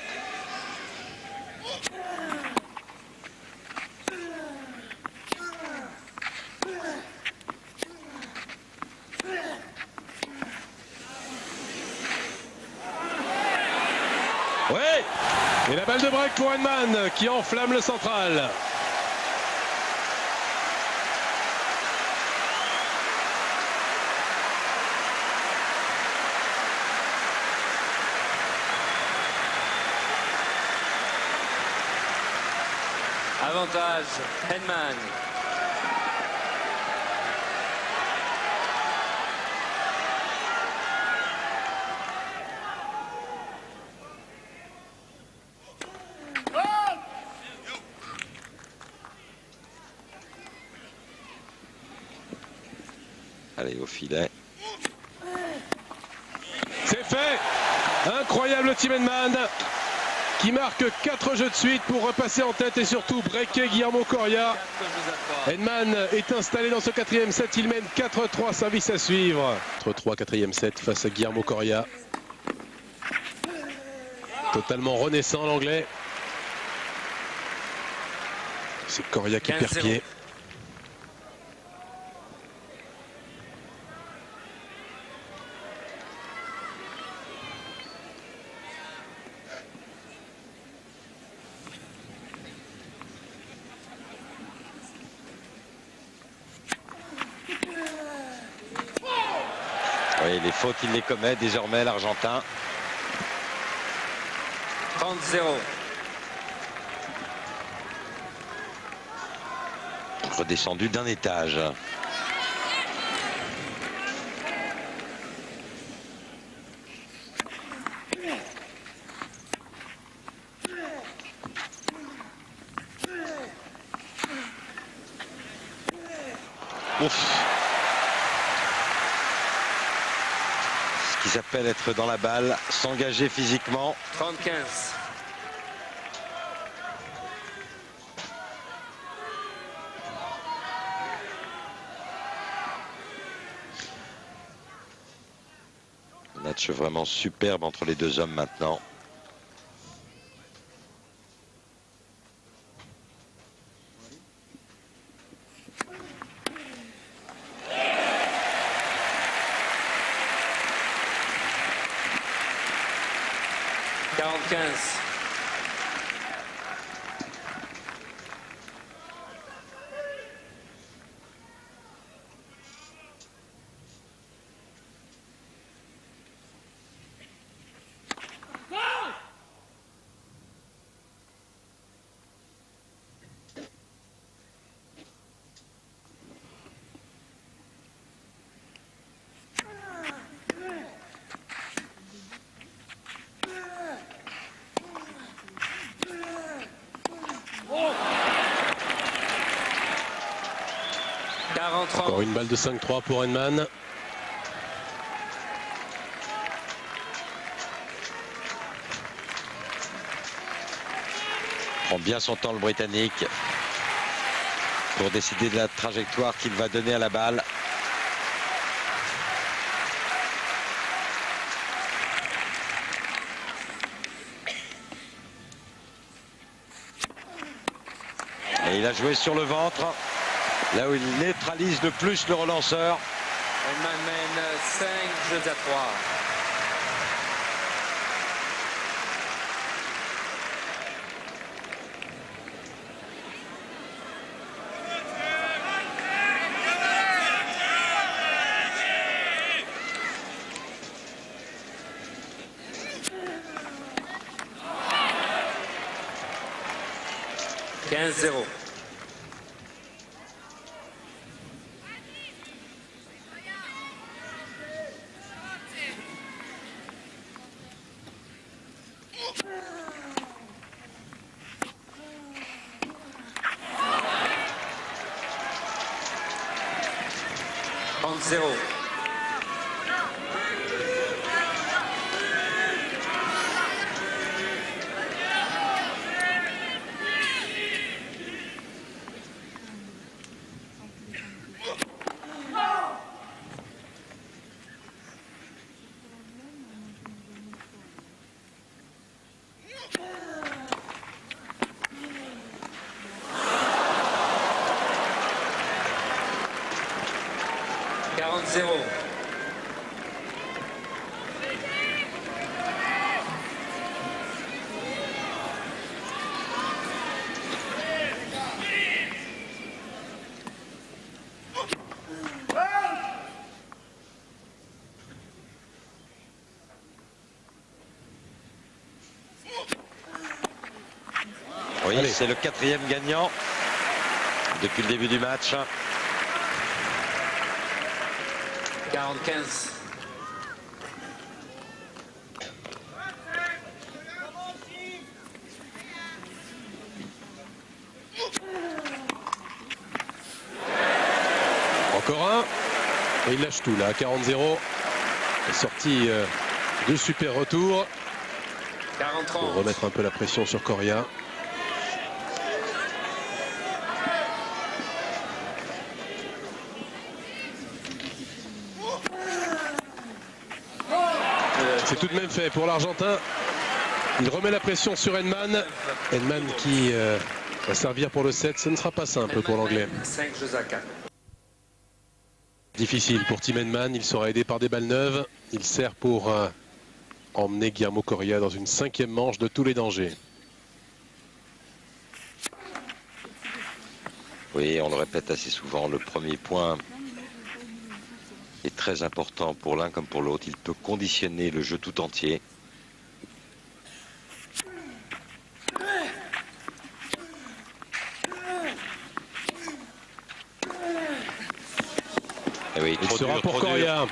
S2: Ouais. Et la balle de break pour Henman qui enflamme le central.
S1: Avantage, Henman.
S3: Allez, au filet.
S2: C'est fait. Incroyable Tim Henman qui marque 4 jeux de suite pour repasser en tête et surtout breaker Guillermo Coria. Henman est installé dans ce 4e set. Il mène 4-3, service à suivre. 4-3, 4e set face à Guillermo Coria. Totalement renaissant l'anglais. C'est Coria qui perd pied.
S3: Oui, les fautes, il les commet désormais, l'Argentin.
S1: 30-0.
S3: Redescendu d'un étage. Ouf. Ce qui s'appelle être dans la balle, s'engager physiquement.
S1: 30-15.
S3: Match vraiment superbe entre les deux hommes maintenant.
S1: 45.
S2: Encore une balle de 5-3 pour Henman.
S3: Prend bien son temps le Britannique pour décider de la trajectoire qu'il va donner à la balle. Et il a joué sur le ventre, là où il neutralise le plus le relanceur.
S1: Henman mène 5 jeux à 3. « 15-0. Zéro.
S3: Oui, c'est le 4e gagnant depuis le début du match.
S1: 45.
S2: Encore un. Et il lâche tout là, 40-0. Sortie de super retour.
S1: 40.
S2: Pour remettre un peu la pression sur Coria. C'est tout de même fait pour l'Argentin. Il remet la pression sur Henman. Henman qui va servir pour le 7. Ce ne sera pas simple pour l'Anglais.
S1: 5 jeux à 4.
S2: Difficile pour Tim Henman. Il sera aidé par des balles neuves. Il sert pour emmener Guillermo Coria dans une 5e manche de tous les dangers.
S3: Oui, on le répète assez souvent, le premier point est très important pour l'un comme pour l'autre. Il peut conditionner le jeu tout entier. Et oui,
S2: Il
S3: trop
S2: sera
S3: dur,
S2: pour
S3: trop
S2: Coria.
S3: dur.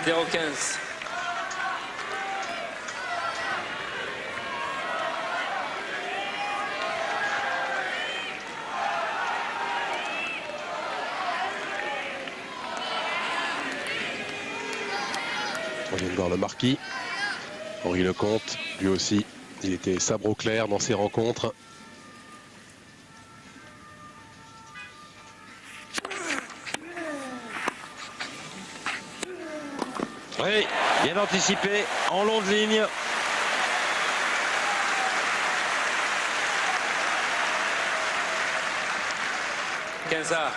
S1: « 0-15.
S2: On vient de voir le marquis. Henri Lecomte, lui aussi, il était sabre au clair dans ses rencontres.
S3: Oui, bien anticipé, en long de ligne.
S1: Quinza.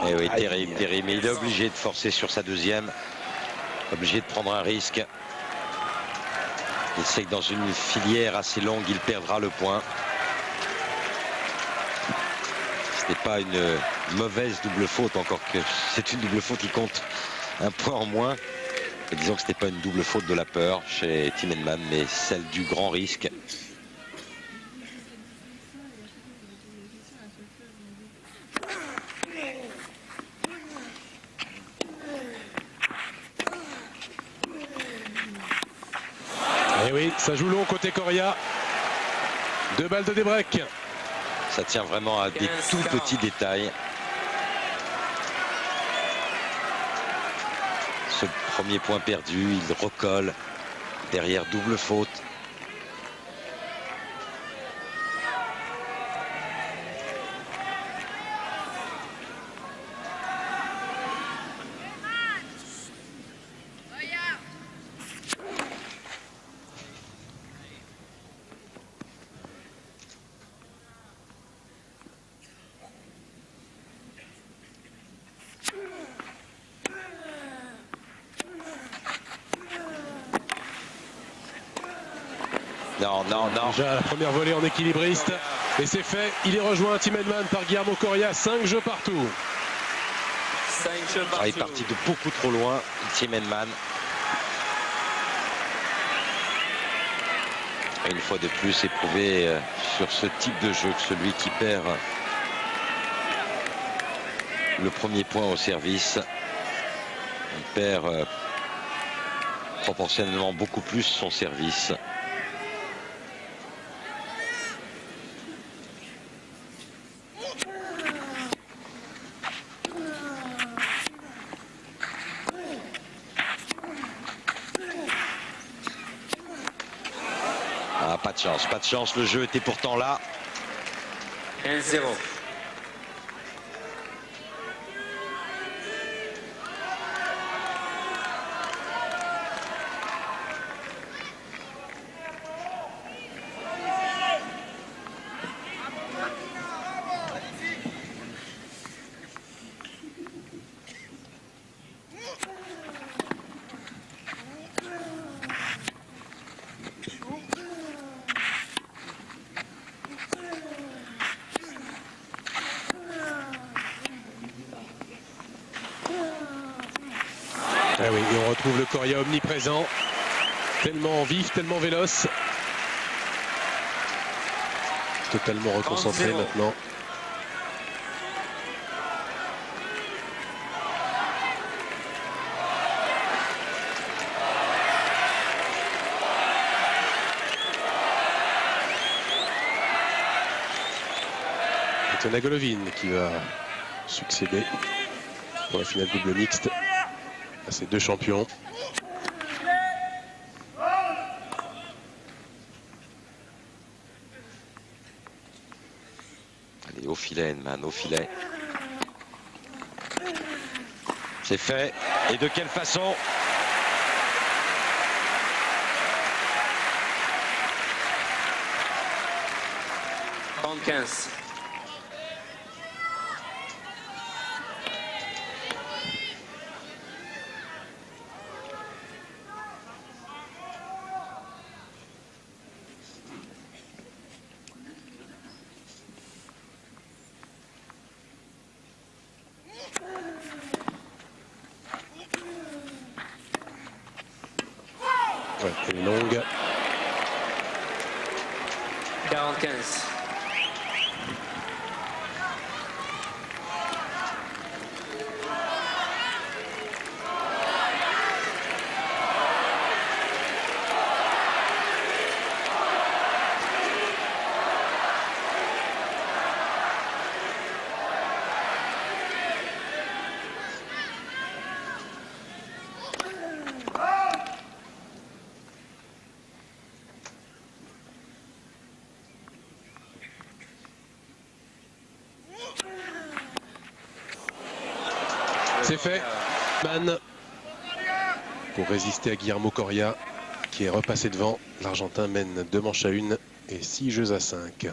S3: Et oui, terrible, terrible. Mais il est obligé de forcer sur sa deuxième. Obligé de prendre un risque. Il sait que dans une filière assez longue, il perdra le point. Ce n'est pas une mauvaise double faute, encore que c'est une double faute qui compte un point en moins. Et disons que ce n'était pas une double faute de la peur chez Tim Henman, mais celle du grand risque.
S2: Et oui, ça joue long côté Coria. 2 balles de débreak.
S3: Ça tient vraiment à des tout petits détails. Ce premier point perdu, il recolle derrière double faute. Non, non, non.
S2: Déjà la première volée en équilibriste. Et c'est fait. Il est rejoint Tim Henman par Guillermo Coria. 5 jeux partout.
S1: 5 jeux
S3: Il est
S1: partout.
S3: parti de beaucoup trop loin, Tim Henman. Et une fois de plus éprouvé sur ce type de jeu que celui qui perd le premier point au service. Il perd proportionnellement beaucoup plus son service. Ah, pas de chance, le jeu était pourtant là.
S1: 1-0.
S2: Ah oui, et on retrouve le Coria omniprésent. Tellement vif, tellement véloce. Totalement reconcentré
S1: 30-0.
S2: maintenant. Tatiana Golovin qui va succéder pour la finale double mixte à ces deux champions.
S3: Allez, au filet, Henman, au filet. C'est fait. Et de quelle façon?
S1: En 15.
S2: Ouais, elle est longue.
S1: 45.
S2: C'est fait. Man pour résister à Guillermo Coria qui est repassé devant. L'Argentin mène 2 manches à 1 et 6 jeux à 5.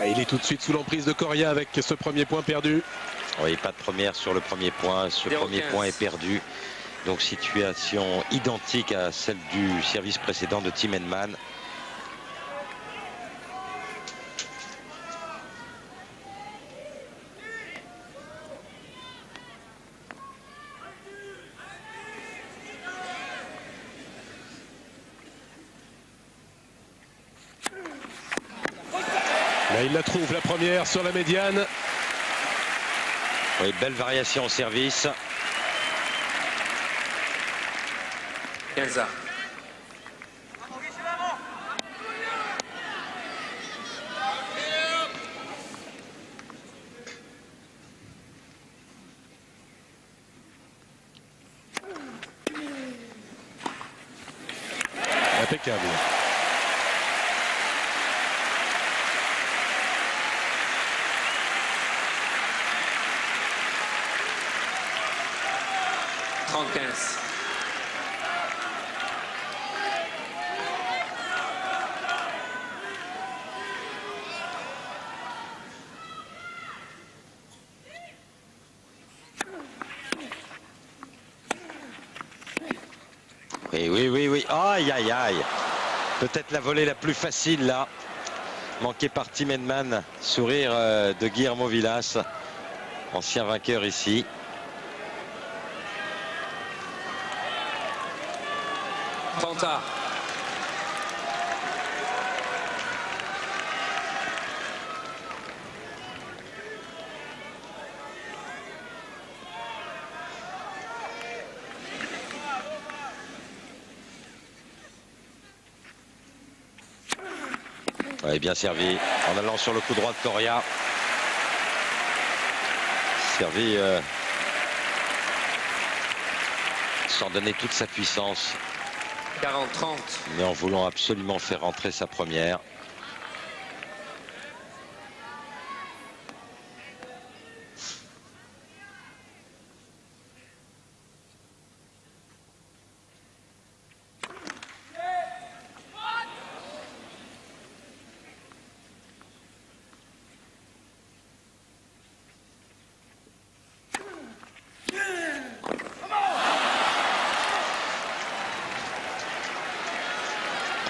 S2: Et il est tout de suite sous l'emprise de Coria avec ce premier point perdu.
S3: Oui, pas de première sur le premier point. Ce
S1: 0-15.
S3: premier point est perdu. Donc situation identique à celle du service précédent de Tim Henman.
S2: Là, il la trouve, la première sur la médiane.
S3: Oui, belle variation au service.
S1: 15 à.
S2: Impeccable.
S3: Oui. Aïe, aïe, aïe. Peut-être la volée la plus facile là. Manquée par Tim Henman. Sourire de Guillermo Vilas. Ancien vainqueur ici.
S1: Tenta.
S3: Ouais, bien servi en allant sur le coup droit de Coria. Servi sans donner toute sa puissance.
S1: 40-30.
S3: Mais en voulant absolument faire rentrer sa première.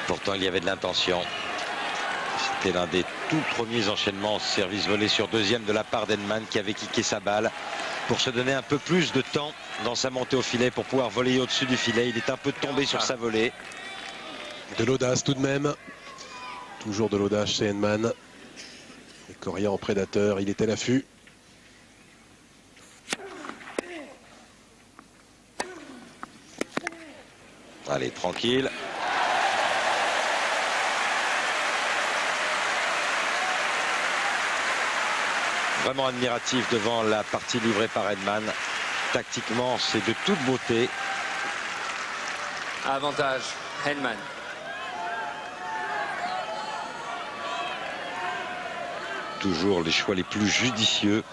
S3: Pourtant, il y avait de l'intention. C'était l'un des tout premiers enchaînements service volé sur deuxième de la part d'Henman qui avait kické sa balle pour se donner un peu plus de temps dans sa montée au filet pour pouvoir voler au-dessus du filet. Il est un peu tombé sur sa volée.
S2: De l'audace tout de même. Toujours de l'audace chez Henman. Et Coria en prédateur, il était à l'affût.
S3: Allez, tranquille. Vraiment admiratif devant la partie livrée par Henman. Tactiquement, c'est de toute beauté.
S1: Avantage. Henman.
S3: Toujours les choix les plus judicieux.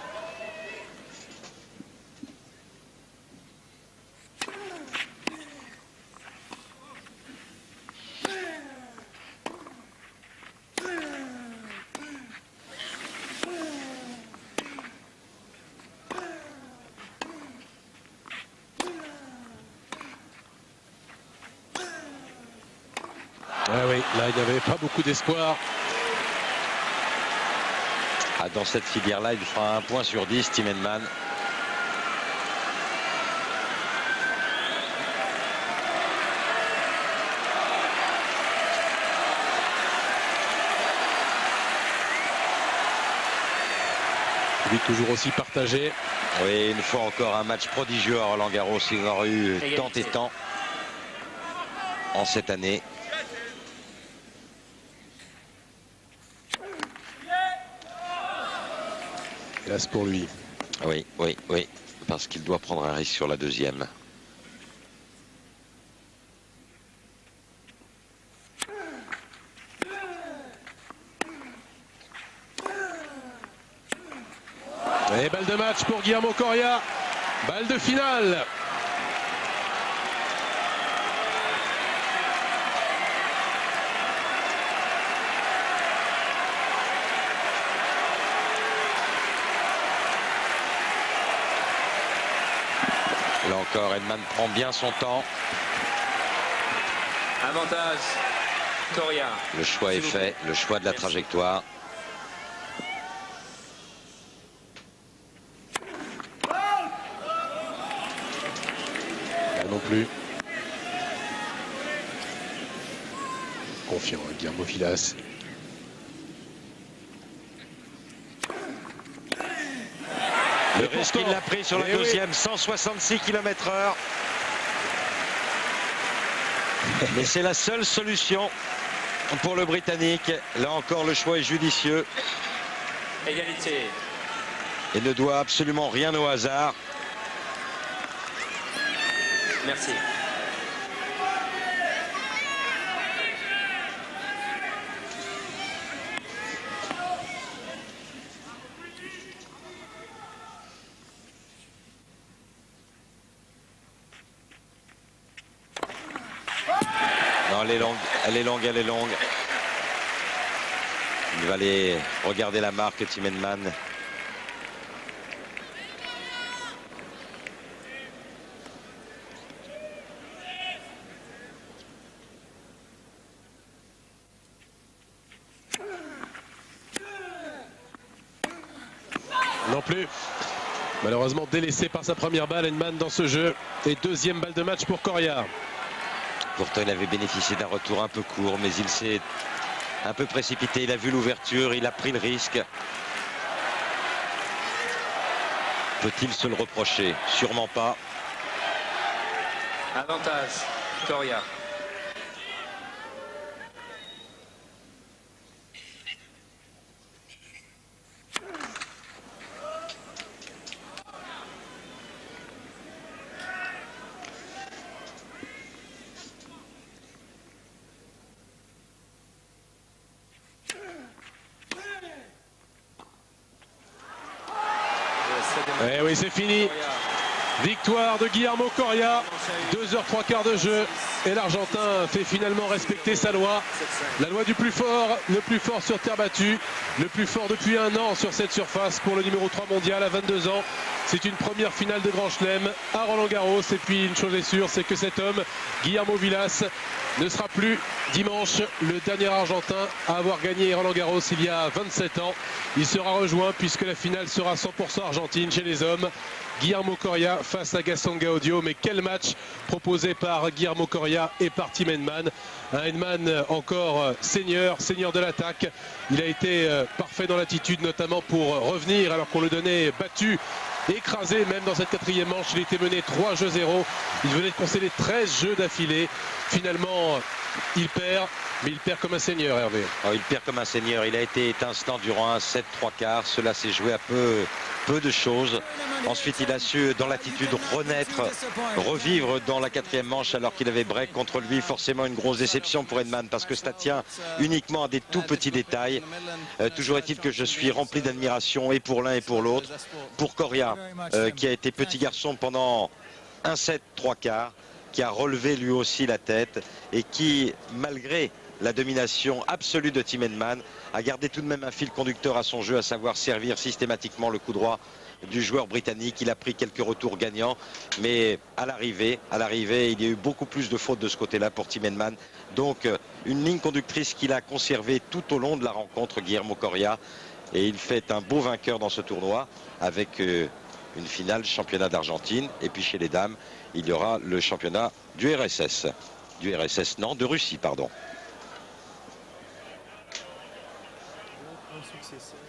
S2: Ah oui, là il n'y avait pas beaucoup d'espoir.
S3: Ah, dans cette filière-là, il fera 1 point sur 10, Tim Henman.
S2: Lui toujours aussi partagé.
S3: Oui, une fois encore un match prodigieux à Roland-Garros. Il y aura eu tant et tant en cette année.
S2: Hélas pour lui.
S3: Oui, parce qu'il doit prendre un risque sur la deuxième.
S2: Et balle de match pour Guillermo Coria. Balle de finale.
S3: Là encore, Henman prend bien son temps.
S1: Avantage. Coria.
S3: Le choix est fait, le choix de la trajectoire.
S2: Là non plus. Confiant, Guillermo Vilas.
S3: Le risque qu'il a pris sur la deuxième, 166 km/h. Mais c'est la seule solution pour le Britannique. Là encore, le choix est judicieux
S1: Égalité.
S3: et ne doit absolument rien au hasard.
S1: Merci.
S3: Non, elle est longue, elle est longue, elle est longue. Il va aller regarder la marque, Tim Henman.
S2: Non plus. Malheureusement délaissé par sa première balle, Henman dans ce jeu. Et deuxième balle de match pour Coria.
S3: Pourtant, il avait bénéficié d'un retour un peu court, mais il s'est un peu précipité. Il a vu l'ouverture, il a pris le risque. Peut-il se le reprocher? Sûrement pas.
S1: Avantage. Coria.
S2: Eh oui, c'est fini. Victoire de Guillermo Coria. 2h03 de jeu. Et l'Argentin fait finalement respecter sa loi. La loi du plus fort, le plus fort sur terre battue. Le plus fort depuis un an sur cette surface pour le numéro 3 mondial à 22 ans. C'est une première finale de Grand Chelem à Roland-Garros. Et puis une chose est sûre, c'est que cet homme, Guillermo Vilas, ne sera plus dimanche le dernier Argentin à avoir gagné Roland-Garros il y a 27 ans. Il sera rejoint puisque la finale sera 100% argentine chez les hommes. Guillermo Coria face à Gaston Gaudio. Mais quel match proposé par Guillermo Coria et par Tim Henman. Un Henman encore seigneur de l'attaque. Il a été parfait dans l'attitude, notamment pour revenir alors qu'on le donnait battu, écrasé même dans cette quatrième manche. Il était mené 3-0. Il venait de concéder 13 jeux d'affilée. Finalement, il perd, mais il perd comme un seigneur, Hervé.
S3: Oh, il perd comme un seigneur. Il a été étincelant durant un 7-3/4. Cela s'est joué à peu de choses. Ensuite, il a su, dans l'attitude, renaître, revivre dans la quatrième manche alors qu'il avait break contre lui. Forcément, une grosse déception pour Henman parce que ça tient uniquement à des tout petits détails. Toujours est-il que je suis rempli d'admiration et pour l'un et pour l'autre. Pour Coria, qui a été petit garçon pendant un 7-3/4, qui a relevé lui aussi la tête et qui, malgré la domination absolue de Tim Henman, a gardé tout de même un fil conducteur à son jeu, à savoir servir systématiquement le coup droit du joueur britannique. Il a pris quelques retours gagnants, mais à l'arrivée, il y a eu beaucoup plus de fautes de ce côté-là pour Tim Henman. Donc une ligne conductrice qu'il a conservée tout au long de la rencontre, Guillermo Coria, et il fait un beau vainqueur dans ce tournoi avec une finale championnat d'Argentine, et puis chez les dames, il y aura le championnat du RSS. Non, de Russie, pardon.
S4: Un successeur.